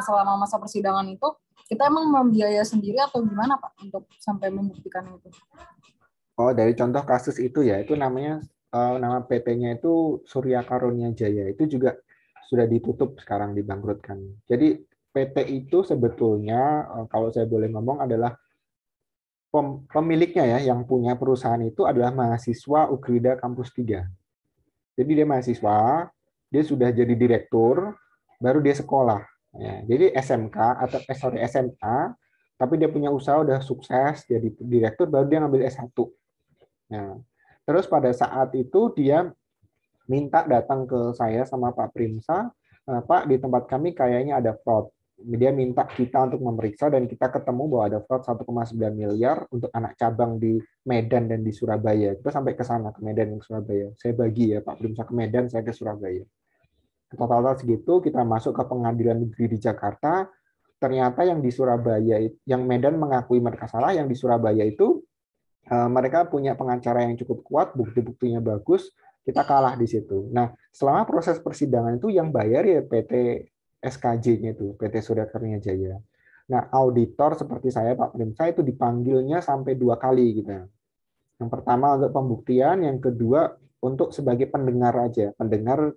selama masa persidangan itu, kita emang membiayai sendiri atau gimana, Pak, untuk sampai membuktikan itu? Oh, dari contoh kasus itu ya, itu namanya nama PT-nya itu Surya Karunia Jaya. Itu juga sudah ditutup sekarang, dibangkrutkan. Jadi PT itu sebetulnya kalau saya boleh ngomong adalah pemiliknya ya, yang punya perusahaan itu adalah mahasiswa Ukrida Kampus 3. Jadi dia mahasiswa, dia sudah jadi direktur, baru dia sekolah. Ya, jadi SMK atau SMA, tapi dia punya usaha udah sukses jadi direktur, baru dia ngambil S1. Nah, terus pada saat itu dia minta datang ke saya sama Pak Primsa, Pak, di tempat kami kayaknya ada fraud. Dia minta kita untuk memeriksa, dan kita ketemu bahwa ada fraud 1,9 miliar untuk anak cabang di Medan dan di Surabaya. Kita sampai ke sana, ke Medan dan Surabaya. Saya bagi ya, Pak Primsa ke Medan, saya ke Surabaya. Total segitu, kita masuk ke pengadilan negeri di Jakarta. Ternyata yang di Surabaya, yang Medan mengakui mereka salah, yang di Surabaya itu mereka punya pengacara yang cukup kuat, bukti-buktinya bagus, kita kalah di situ. Nah, selama proses persidangan itu yang bayar ya PT SKJ-nya itu, PT Surya Karunia Jaya. Nah, auditor seperti saya, Pak Primsa, itu dipanggilnya sampai 2 kali gitu. Yang pertama untuk pembuktian, yang kedua untuk sebagai pendengar aja, pendengar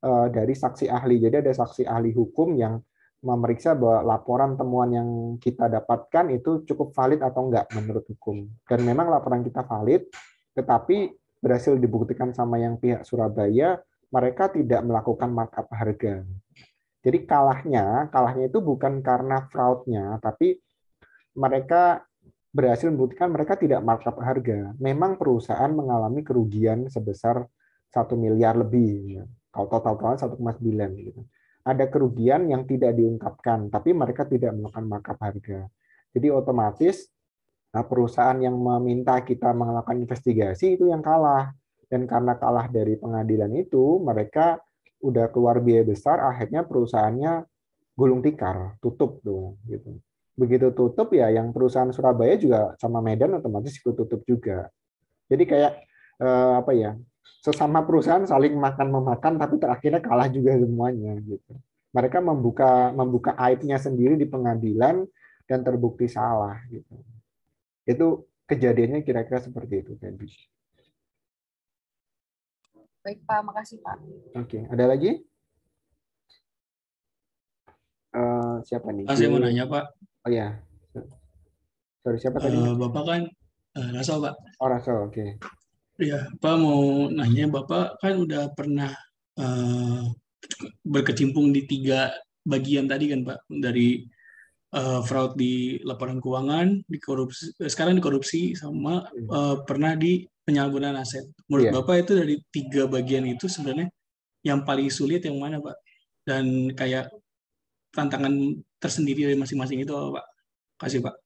dari saksi ahli. Jadi ada saksi ahli hukum yang memeriksa bahwa laporan temuan yang kita dapatkan itu cukup valid atau enggak menurut hukum. Dan memang laporan kita valid, tetapi berhasil dibuktikan sama yang pihak Surabaya, mereka tidak melakukan markup harga. Jadi kalahnya itu bukan karena fraud-nya, tapi mereka berhasil membuktikan mereka tidak markup harga. Memang perusahaan mengalami kerugian sebesar 1 miliar lebih. Kalau total-totalnya 1,9 gitu. Ada kerugian yang tidak diungkapkan, tapi mereka tidak melakukan markup harga. Jadi otomatis perusahaan yang meminta kita melakukan investigasi itu yang kalah. Dan karena kalah dari pengadilan itu, mereka udah keluar biaya besar, akhirnya perusahaannya gulung tikar, tutup tuh. Gitu. Begitu tutup ya, yang perusahaan Surabaya juga sama Medan otomatis ikut tutup juga. Jadi kayak apa ya? Sesama perusahaan saling makan-memakan, tapi terakhirnya kalah juga semuanya. Gitu. Mereka membuka aibnya sendiri di pengadilan dan terbukti salah. Gitu. Itu kejadiannya kira-kira seperti itu. Baik Pak, makasih Pak. Oke, ada lagi? Siapa nih? Saya mau nanya Pak. Oh ya, sorry siapa tadi? Bapak kan Rasul Pak. Oh Rasul, oke. Ya, Pak mau nanya, Bapak kan udah pernah berkecimpung di 3 bagian tadi kan Pak, dari fraud di laporan keuangan, di korupsi, sekarang di korupsi, sama pernah di penyalahgunaan aset. Menurut Bapak itu dari 3 bagian itu sebenarnya yang paling sulit yang mana Pak? Dan kayak tantangan tersendiri dari masing-masing itu apa, Pak? Kasih Pak.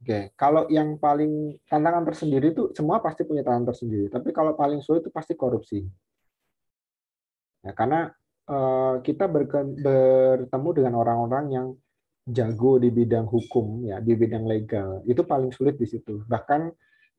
Oke, kalau yang paling tantangan tersendiri itu semua pasti punya tantangan tersendiri. Tapi kalau paling sulit itu pasti korupsi. Ya, karena kita bertemu dengan orang-orang yang jago di bidang hukum, ya di bidang legal. Itu paling sulit di situ. Bahkan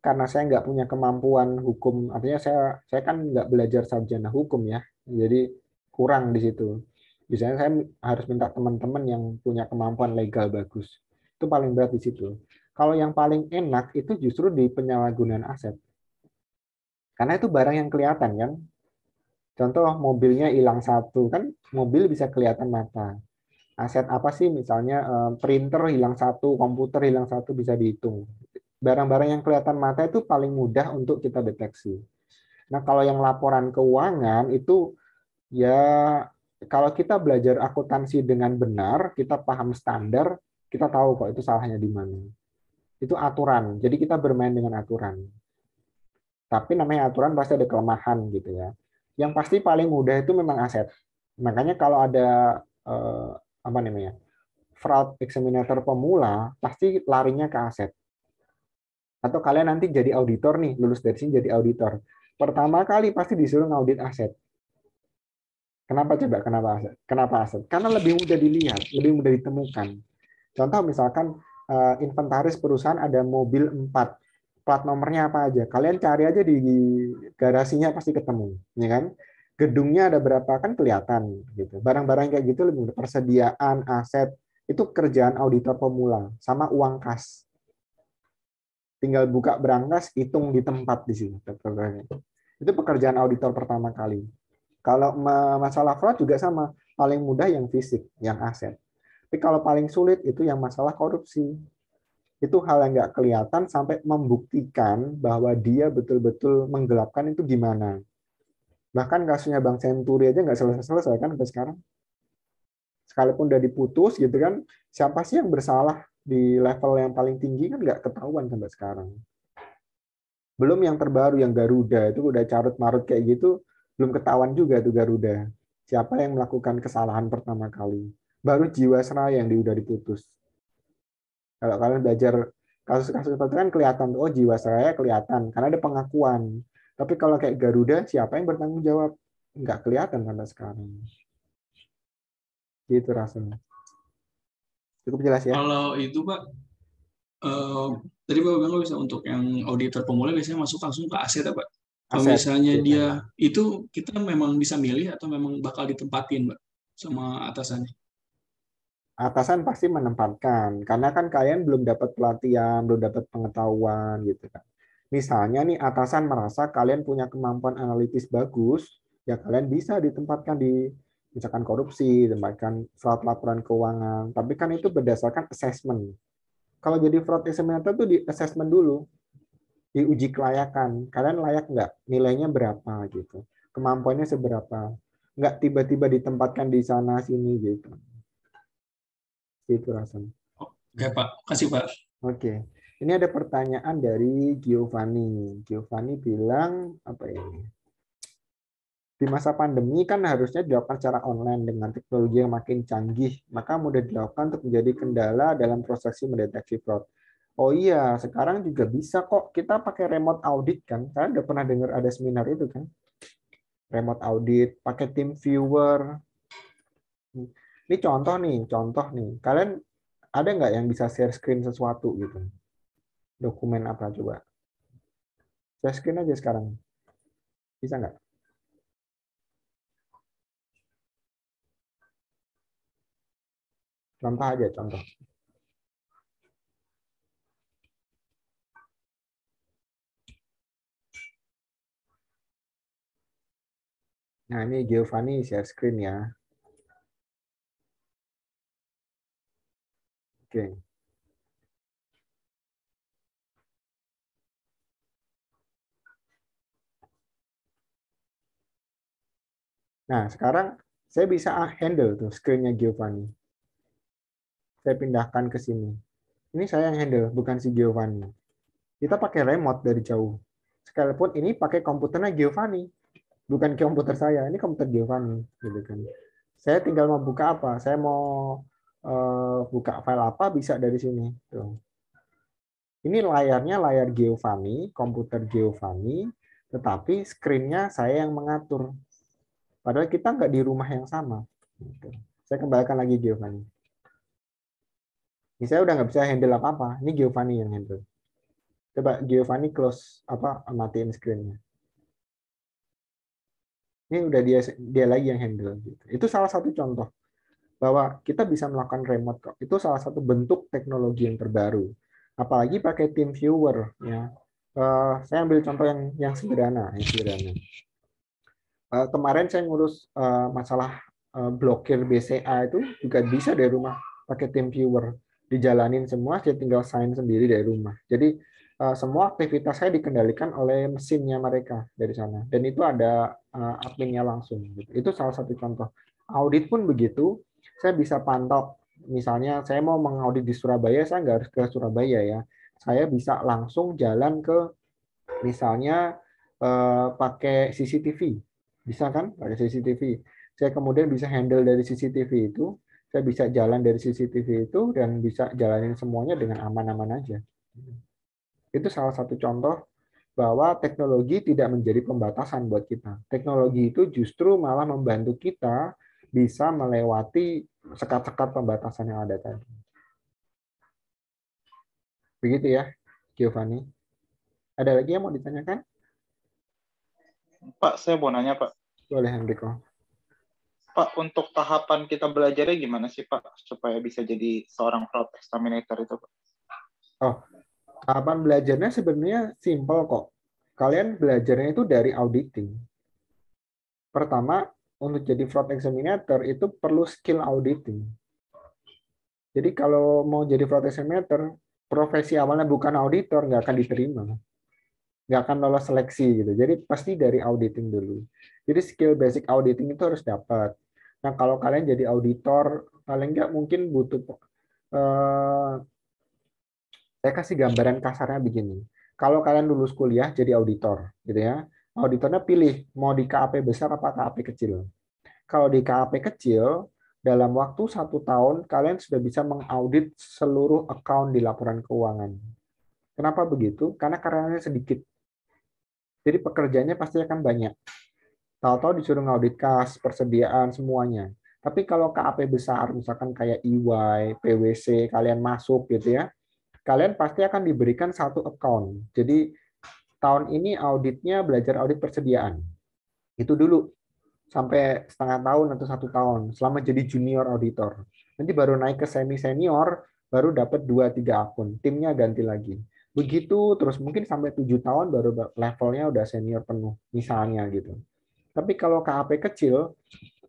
karena saya nggak punya kemampuan hukum, artinya saya kan nggak belajar sarjana hukum ya, jadi kurang di situ. Biasanya saya harus minta teman-teman yang punya kemampuan legal bagus. Itu paling berat di situ. Kalau yang paling enak itu justru di penyalahgunaan aset. Karena itu barang yang kelihatan kan. Contoh mobilnya hilang satu, kan mobil bisa kelihatan mata. Aset apa sih misalnya printer hilang satu, komputer hilang satu bisa dihitung. Barang-barang yang kelihatan mata itu paling mudah untuk kita deteksi. Nah kalau yang laporan keuangan itu ya kalau kita belajar akuntansi dengan benar, kita paham standar, kita tahu kok itu salahnya di mana. Itu aturan. Jadi kita bermain dengan aturan. Tapi namanya aturan pasti ada kelemahan gitu ya. Yang pasti paling mudah itu memang aset. Makanya kalau ada apa namanya fraud examinator pemula, pasti larinya ke aset. Atau kalian nanti jadi auditor nih, lulus dari sini jadi auditor. Pertama kali pasti disuruh ngaudit aset. Kenapa coba? Kenapa aset? Kenapa aset? Karena lebih mudah dilihat, lebih mudah ditemukan. Contoh misalkan inventaris perusahaan ada mobil 4, plat nomornya apa aja. Kalian cari aja di garasinya pasti ketemu, ya kan? Gedungnya ada berapa kan kelihatan gitu. Barang-barang kayak gitu lebih mudah. Persediaan aset itu kerjaan auditor pemula sama uang kas. Tinggal buka berangkas, hitung di tempat di sini. Itu pekerjaan auditor pertama kali. Kalau masalah fraud juga sama, paling mudah yang fisik, yang aset. Tapi kalau paling sulit itu yang masalah korupsi. Itu hal yang nggak kelihatan sampai membuktikan bahwa dia betul-betul menggelapkan itu gimana. Bahkan kasusnya Bank Senturi aja nggak selesai-selesai kan sampai sekarang. Sekalipun udah diputus gitu kan, siapa sih yang bersalah di level yang paling tinggi kan nggak ketahuan sampai sekarang. Belum yang terbaru, yang Garuda, itu udah carut-marut kayak gitu, belum ketahuan juga tuh Garuda. Siapa yang melakukan kesalahan pertama kali. Baru Jiwasraya yang udah diputus. Kalau kalian belajar kasus-kasus seperti itu kan kelihatan, oh Jiwasraya kelihatan, karena ada pengakuan. Tapi kalau kayak Garuda, siapa yang bertanggung jawab? Nggak kelihatan sampai sekarang. Gitu rasanya. Cukup jelas ya? Kalau itu Pak, tadi Bapak bilang bisa untuk yang auditor pemula biasanya masuk langsung ke aset ya Pak? Kalau misalnya dia, itu kita memang bisa milih atau memang bakal ditempatin Pak sama atasannya? Atasan pasti menempatkan, karena kan kalian belum dapat pelatihan, belum dapat pengetahuan gitu kan. Misalnya nih atasan merasa kalian punya kemampuan analitis bagus, ya kalian bisa ditempatkan di misalkan korupsi, misalkan fraud laporan keuangan. Tapi kan itu berdasarkan assessment. Kalau jadi fraud examinator tuh di assessment dulu, diuji kelayakan. Kalian layak nggak? Nilainya berapa gitu? Kemampuannya seberapa? Nggak tiba-tiba ditempatkan di sana sini gitu. Gitu rasanya. Oke Pak, kasih Pak. Oke. Ini ada pertanyaan dari Giovanni. Giovanni bilang apa ini? Di masa pandemi kan harusnya dilakukan secara online dengan teknologi yang makin canggih, maka mudah dilakukan untuk menjadi kendala dalam prosesi mendeteksi fraud. Oh iya, sekarang juga bisa kok kita pakai remote audit kan? Kalian udah pernah dengar ada seminar itu kan? Remote audit, pakai team viewer. Ini contoh nih. Kalian ada nggak yang bisa share screen sesuatu gitu? Dokumen apa coba? Share screen aja sekarang. Bisa nggak? Contoh aja, contoh. Nah, ini Giovanni share screen ya. Oke. Nah, sekarang saya bisa handle tuh screen-nya Giovanni. Saya pindahkan ke sini. Ini saya yang handle, bukan si Giovanni. Kita pakai remote dari jauh. Sekalipun ini pakai komputernya Giovanni, bukan komputer saya. Ini komputer Giovanni, gitu kan. Saya tinggal mau buka apa? Saya mau buka file apa bisa dari sini. Tuh. Ini layarnya layar Giovanni, komputer Giovanni, tetapi screen-nya saya yang mengatur. Padahal kita nggak di rumah yang sama. Saya kembalikan lagi Giovanni. Ini saya udah nggak bisa handle apa-apa. Ini Giovanni yang handle. Coba Giovanni close matiin screen-nya. Ini udah dia lagi yang handle. Itu salah satu contoh bahwa kita bisa melakukan remote kok. Itu salah satu bentuk teknologi yang terbaru. Apalagi pakai team viewer. Ya. Saya ambil contoh yang sederhana. Kemarin saya ngurus masalah blokir BCA itu juga bisa dari rumah pakai team viewer, dijalanin semua, saya tinggal sign sendiri dari rumah. Jadi semua aktivitas saya dikendalikan oleh mesinnya mereka dari sana, dan itu ada adminnya langsung. Itu salah satu contoh. Audit pun begitu, saya bisa pantau. Misalnya saya mau mengaudit di Surabaya, saya nggak harus ke Surabaya ya. Saya bisa langsung jalan ke misalnya pakai CCTV. Bisa kan pakai CCTV. Saya kemudian bisa handle dari CCTV itu, saya bisa jalan dari CCTV itu dan bisa jalanin semuanya dengan aman-aman aja. Itu salah satu contoh bahwa teknologi tidak menjadi pembatasan buat kita. Teknologi itu justru malah membantu kita bisa melewati sekat-sekat pembatasan yang ada tadi. Begitu ya, Giovanni. Ada lagi yang mau ditanyakan? Pak, saya mau nanya, Pak. Boleh, Enrico. Pak, untuk tahapan kita belajarnya gimana sih, Pak, supaya bisa jadi seorang fraud exterminator itu, Pak? Oh, tahapan belajarnya sebenarnya simple kok. Kalian belajarnya itu dari auditing. Pertama, untuk jadi fraud exterminator itu perlu skill auditing. Jadi kalau mau jadi fraud exterminator, profesi awalnya bukan auditor, nggak akan diterima. Nggak akan lolos seleksi gitu. Jadi pasti dari auditing dulu. Jadi skill basic auditing itu harus dapat. Nah kalau kalian jadi auditor, paling nggak mungkin butuh saya kasih gambaran kasarnya begini. Kalau kalian lulus kuliah jadi auditor, gitu ya. Auditornya pilih mau di KAP besar apa KAP kecil. Kalau di KAP kecil, dalam waktu 1 tahun kalian sudah bisa mengaudit seluruh account di laporan keuangan. Kenapa begitu? Karena karyanya sedikit. Jadi pekerjaannya pasti akan banyak. Tahu-tahu disuruh ngaudit kas, persediaan, semuanya. Tapi kalau KAP besar, misalkan kayak EY, PwC, kalian masuk gitu ya, kalian pasti akan diberikan satu account. Jadi tahun ini auditnya belajar audit persediaan. Itu dulu sampai setengah tahun atau 1 tahun selama jadi junior auditor. Nanti baru naik ke semi senior, baru dapat 2-3 akun. Timnya ganti lagi. Begitu terus mungkin sampai 7 tahun baru levelnya udah senior penuh misalnya gitu. Tapi kalau KAP kecil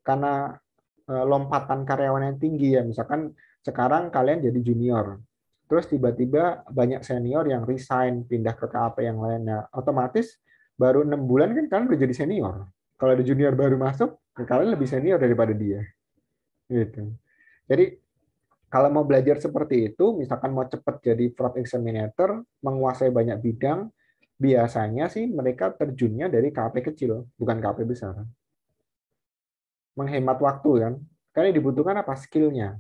karena lompatan karyawan yang tinggi ya. Misalkan sekarang kalian jadi junior, terus tiba-tiba banyak senior yang resign, pindah ke KAP yang lainnya. Otomatis baru 6 bulan kan kalian udah jadi senior. Kalau ada junior baru masuk, kalian lebih senior daripada dia. Gitu. Jadi kalau mau belajar seperti itu, misalkan mau cepat jadi fraud examinator, menguasai banyak bidang, biasanya sih mereka terjunnya dari KAP kecil, bukan KAP besar. Menghemat waktu kan. Karena yang dibutuhkan apa? Skill-nya.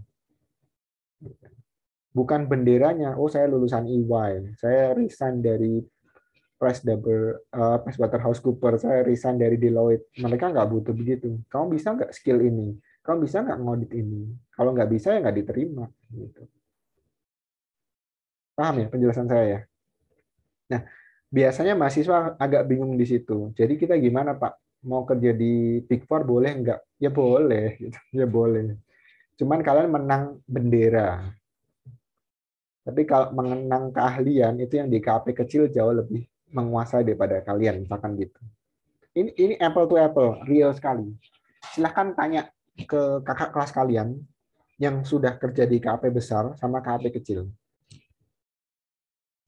Bukan benderanya, oh saya lulusan EY, saya resign dari PricewaterhouseCoopers, saya resign dari Deloitte. Mereka nggak butuh begitu. Kamu bisa nggak skill ini? Kamu bisa nggak ngaudit ini? Kalau nggak bisa, ya nggak diterima. Gitu. Paham ya penjelasan saya ya? Nah, biasanya mahasiswa agak bingung di situ. Jadi kita gimana Pak? Mau kerja di Big Four boleh nggak? Ya boleh, gitu. Ya boleh. Cuman kalian menang bendera. Tapi kalau mengenang keahlian itu yang di KAP kecil jauh lebih menguasai daripada kalian, misalkan gitu. Ini apple to apple, real sekali. Silahkan tanya ke kakak kelas kalian yang sudah kerja di KAP besar sama KAP kecil.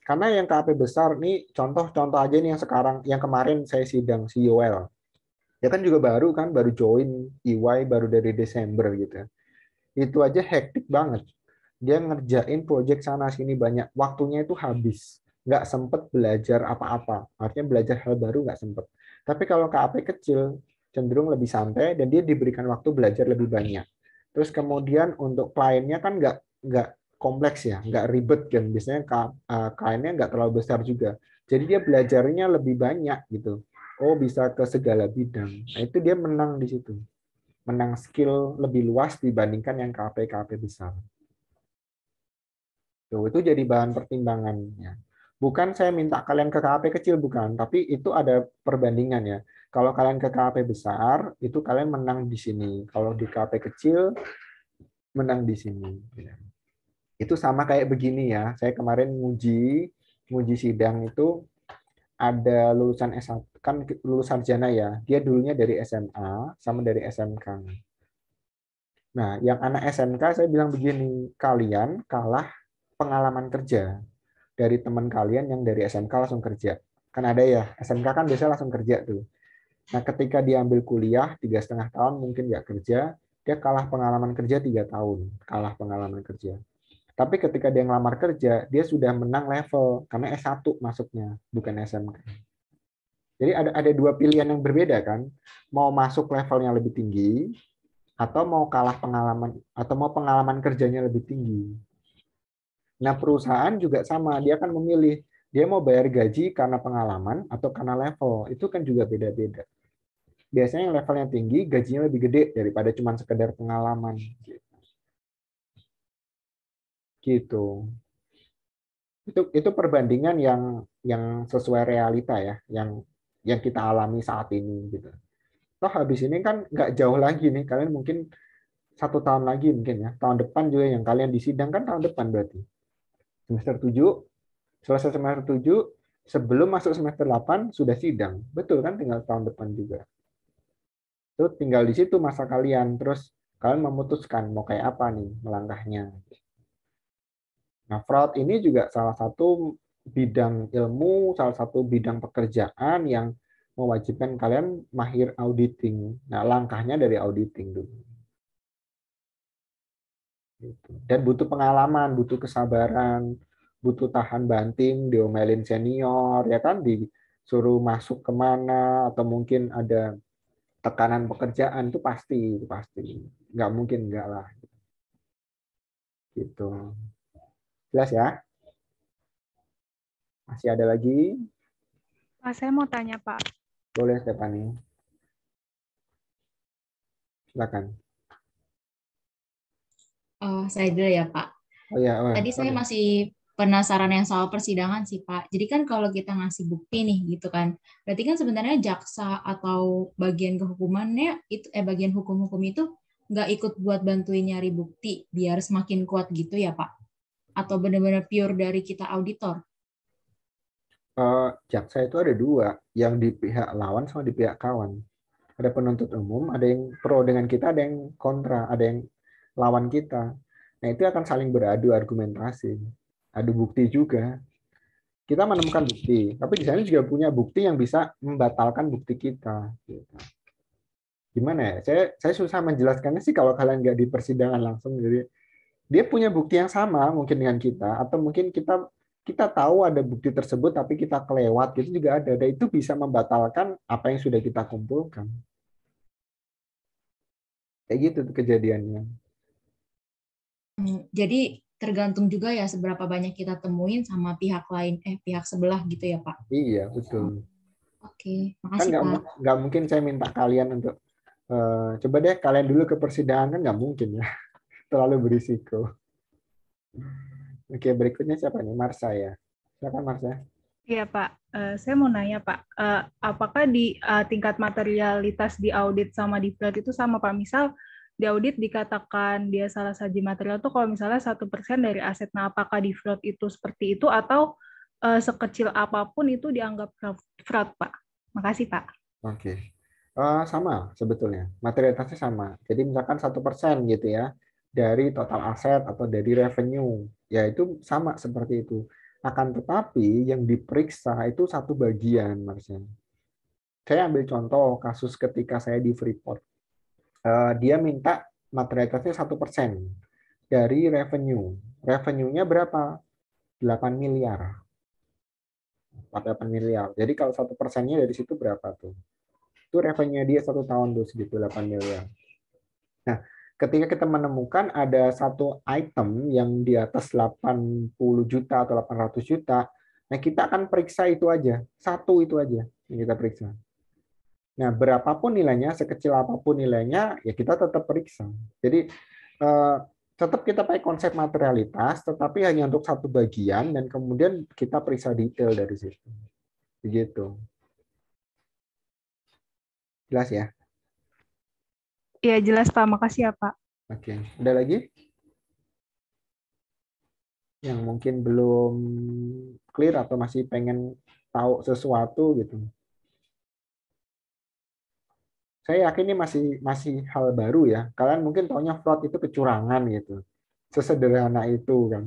Karena yang KAP besar nih contoh aja nih yang sekarang, yang kemarin saya sidang si Yoel. Ya kan juga baru kan, baru join EY baru dari Desember gitu. Itu aja hektik banget. Dia ngerjain proyek sana sini banyak, waktunya itu habis, nggak sempet belajar apa-apa, artinya belajar hal baru nggak sempet. Tapi kalau KAP kecil cenderung lebih santai dan dia diberikan waktu belajar lebih banyak. Terus kemudian untuk kliennya kan nggak kompleks ya, nggak ribet kan, biasanya kliennya nggak terlalu besar juga, jadi dia belajarnya lebih banyak gitu. Oh bisa ke segala bidang, nah itu dia menang di situ, menang skill lebih luas dibandingkan yang KAP besar. Tuh, itu jadi bahan pertimbangannya. Bukan saya minta kalian ke KAP kecil, bukan. Tapi itu ada perbandingan ya. Kalau kalian ke KAP besar, itu kalian menang di sini. Kalau di KAP kecil, menang di sini. Itu sama kayak begini ya. Saya kemarin nguji sidang itu ada lulusan S1, kan lulusan sarjana ya. Dia dulunya dari SMA sama dari SMK. Nah, yang anak SMK saya bilang begini, kalian kalah pengalaman kerja dari teman kalian yang dari SMK langsung kerja. Kan ada ya, SMK kan biasanya langsung kerja tuh. Nah, ketika dia ambil kuliah 3,5 tahun mungkin nggak kerja, dia kalah pengalaman kerja 3 tahun, kalah pengalaman kerja. Tapi ketika dia ngelamar kerja, dia sudah menang level karena S1 masuknya, bukan SMK. Jadi ada dua pilihan yang berbeda kan, mau masuk levelnya lebih tinggi atau mau kalah pengalaman atau mau pengalaman kerjanya lebih tinggi. Nah, perusahaan juga sama, dia akan memilih dia mau bayar gaji karena pengalaman atau karena level. Itu kan juga beda-beda. Biasanya yang levelnya tinggi, gajinya lebih gede daripada cuma sekedar pengalaman. Gitu. Itu perbandingan yang sesuai realita ya, yang kita alami saat ini gitu. Toh habis ini kan nggak jauh lagi nih, kalian mungkin 1 tahun lagi mungkin ya, tahun depan juga yang kalian disidang kan tahun depan berarti. Semester 7, selesai semester 7, sebelum masuk semester 8 sudah sidang. Betul kan, tinggal tahun depan juga. Itu tinggal di situ masa kalian, terus kalian memutuskan mau kayak apa nih melangkahnya. Nah, fraud ini juga salah satu bidang ilmu, salah satu bidang pekerjaan yang mewajibkan kalian mahir auditing. Nah, langkahnya dari auditing dulu. Dan butuh pengalaman, butuh kesabaran, butuh tahan banting, diomelin senior, ya kan, disuruh masuk kemana, atau mungkin ada tekanan pekerjaan, itu pasti. Nggak mungkin nggak lah. Gitu. Jelas ya? Masih ada lagi? Pak, saya mau tanya, Pak. Boleh, Stephanie. Silakan. Saya dulu ya, Pak. Oh ya, Tadi saya masih penasaran yang soal persidangan sih, Pak. Jadi kan kalau kita ngasih bukti nih gitu kan, berarti kan sebenarnya jaksa atau bagian kehukumannya itu bagian hukum-hukum itu nggak ikut buat bantuin nyari bukti biar semakin kuat gitu ya, Pak? Atau benar-benar pure dari kita auditor? Jaksa itu ada dua, yang di pihak lawan sama di pihak kawan. Ada penuntut umum, ada yang pro dengan kita, ada yang kontra, ada yang lawan kita. Nah, itu akan saling beradu argumentasi, adu bukti juga. Kita menemukan bukti, tapi di sana juga punya bukti yang bisa membatalkan bukti kita. Gimana ya? Saya susah menjelaskannya sih kalau kalian nggak di persidangan langsung. Jadi dia punya bukti yang sama mungkin dengan kita, atau mungkin kita tahu ada bukti tersebut tapi kita kelewat, gitu juga ada. Dan itu bisa membatalkan apa yang sudah kita kumpulkan. Kayak gitu tuh kejadiannya. Jadi tergantung juga ya seberapa banyak kita temuin sama pihak lain, pihak sebelah gitu ya Pak? Iya, betul. Oke, Kan makasih Pak. nggak mungkin saya minta kalian untuk coba deh kalian dulu ke persidangan, kan nggak mungkin ya. Terlalu berisiko. Oke, berikutnya siapa nih? Marsha ya. Siapa Marsha? Iya Pak, saya mau nanya Pak, apakah di tingkat materialitas di audit sama di fraud itu sama Pak? Misal di audit dikatakan dia salah saji material tuh kalau misalnya 1% dari aset, nah apakah di fraud itu seperti itu atau sekecil apapun itu dianggap fraud Pak? Makasih Pak. Oke. Sama sebetulnya. Materialitasnya sama. Jadi misalkan 1% gitu ya dari total aset atau dari revenue, ya itu sama seperti itu. Akan tetapi yang diperiksa itu satu bagian, Marsha. Saya ambil contoh kasus ketika saya di Freeport. Dia minta materialitasnya 1% dari revenue. Revenue-nya berapa? 8 miliar. 8 miliar. Jadi kalau 1%-nya dari situ berapa tuh? Itu revenue dia 1 tahun tuh segitu 8 miliar. Nah, ketika kita menemukan ada satu item yang di atas 80 juta atau 800 juta, nah kita akan periksa itu aja. Satu itu aja yang kita periksa. Nah, berapapun nilainya, sekecil apapun nilainya, ya kita tetap periksa. Jadi, tetap kita pakai konsep materialitas, tetapi hanya untuk satu bagian, dan kemudian kita periksa detail dari situ. Begitu. Jelas ya? Iya jelas Pak, makasih ya Pak. Oke, ada lagi? Yang mungkin belum clear atau masih pengen tahu sesuatu gitu. Saya yakin ini masih hal baru ya. Kalian mungkin taunya fraud itu kecurangan gitu. Sesederhana itu kan.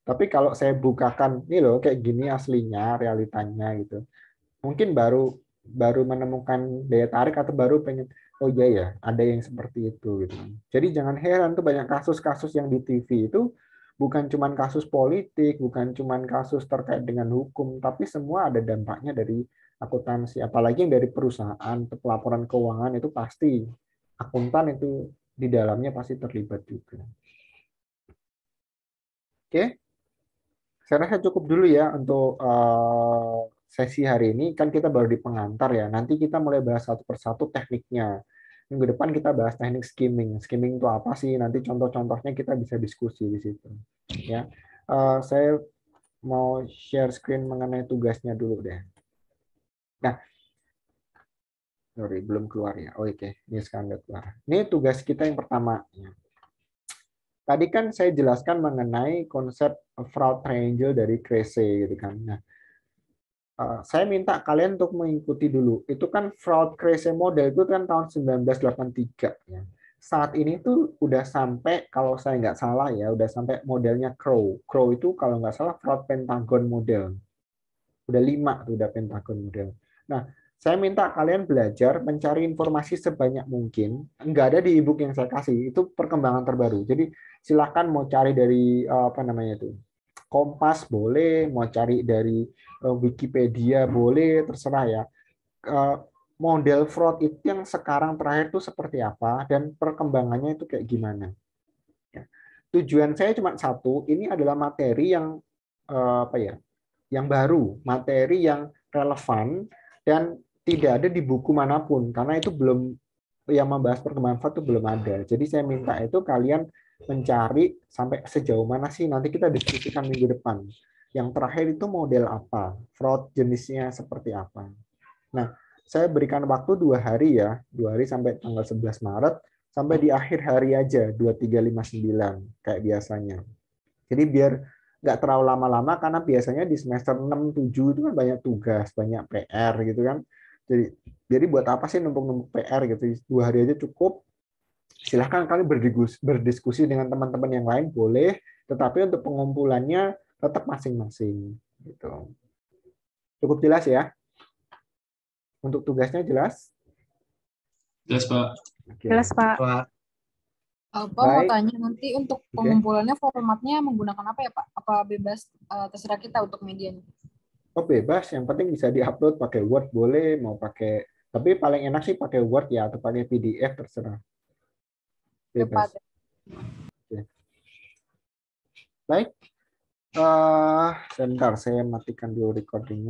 Tapi kalau saya bukakan, ini loh kayak gini aslinya, realitanya gitu. Mungkin baru menemukan daya tarik atau baru pengen, oh iya ya, ada yang seperti itu gitu. Jadi jangan heran tuh banyak kasus-kasus yang di TV itu bukan cuma kasus politik, bukan cuma kasus terkait dengan hukum, tapi semua ada dampaknya dari akuntansi. Apalagi yang dari perusahaan, pelaporan keuangan itu pasti akuntan itu di dalamnya pasti terlibat juga. Oke, saya rasa cukup dulu ya untuk sesi hari ini. Kan kita baru di pengantar ya. Nanti kita mulai bahas satu persatu tekniknya. Minggu depan kita bahas teknik skimming. Skimming itu apa sih? Nanti contoh-contohnya kita bisa diskusi di situ. Ya, saya mau share screen mengenai tugasnya dulu deh. Nah, sorry belum keluar ya. Oh, oke, ini sekarang udah keluar. Ini tugas kita yang pertama. Tadi kan saya jelaskan mengenai konsep fraud triangle dari Krese gitu kan. Nah, saya minta kalian untuk mengikuti dulu. Itu kan fraud Krese model itu kan tahun 1983 ya. Saat ini tuh udah sampai, kalau saya nggak salah ya, udah sampai modelnya Crow. Crow itu kalau nggak salah fraud Pentagon model. Udah 5 tuh udah Pentagon model. Nah, saya minta kalian belajar mencari informasi sebanyak mungkin. Nggak ada di ebook yang saya kasih. Itu perkembangan terbaru. Jadi silakan mau cari dari apa namanya itu, Kompas boleh, mau cari dari Wikipedia boleh, terserah ya. Model fraud itu yang sekarang terakhir itu seperti apa dan perkembangannya itu kayak gimana. Ya. Tujuan saya cuma satu, ini adalah materi yang apa ya, yang baru, materi yang relevan dan tidak ada di buku manapun karena itu belum, yang membahas perkembangan fraud itu belum ada. Jadi saya minta itu kalian mencari sampai sejauh mana sih, nanti kita diskusikan minggu depan. Yang terakhir itu model apa, fraud jenisnya seperti apa. Nah, saya berikan waktu 2 hari ya, 2 hari sampai tanggal 11 Maret, sampai di akhir hari aja, 2359, kayak biasanya. Jadi biar nggak terlalu lama-lama, karena biasanya di semester 6, 7 itu kan banyak tugas, banyak PR gitu kan. Jadi Jadi buat apa sih numpuk-numpuk PR gitu? 2 hari aja cukup. Silahkan kalian berdiskusi dengan teman-teman yang lain boleh, tetapi untuk pengumpulannya tetap masing-masing. Gitu. Cukup jelas ya? Untuk tugasnya jelas? Jelas, Pak. Oke. Jelas, Pak. Pak, Pak mau Baik. tanya nanti untuk Oke. pengumpulannya formatnya menggunakan apa ya Pak? Apa bebas terserah kita untuk medianya? Oh bebas, yang penting bisa diupload pakai Word boleh, mau pakai, tapi paling enak sih pakai Word ya atau pakai PDF terserah. Bebas. Cepat. Oke. Baik. Sebentar saya matikan dulu recordingnya.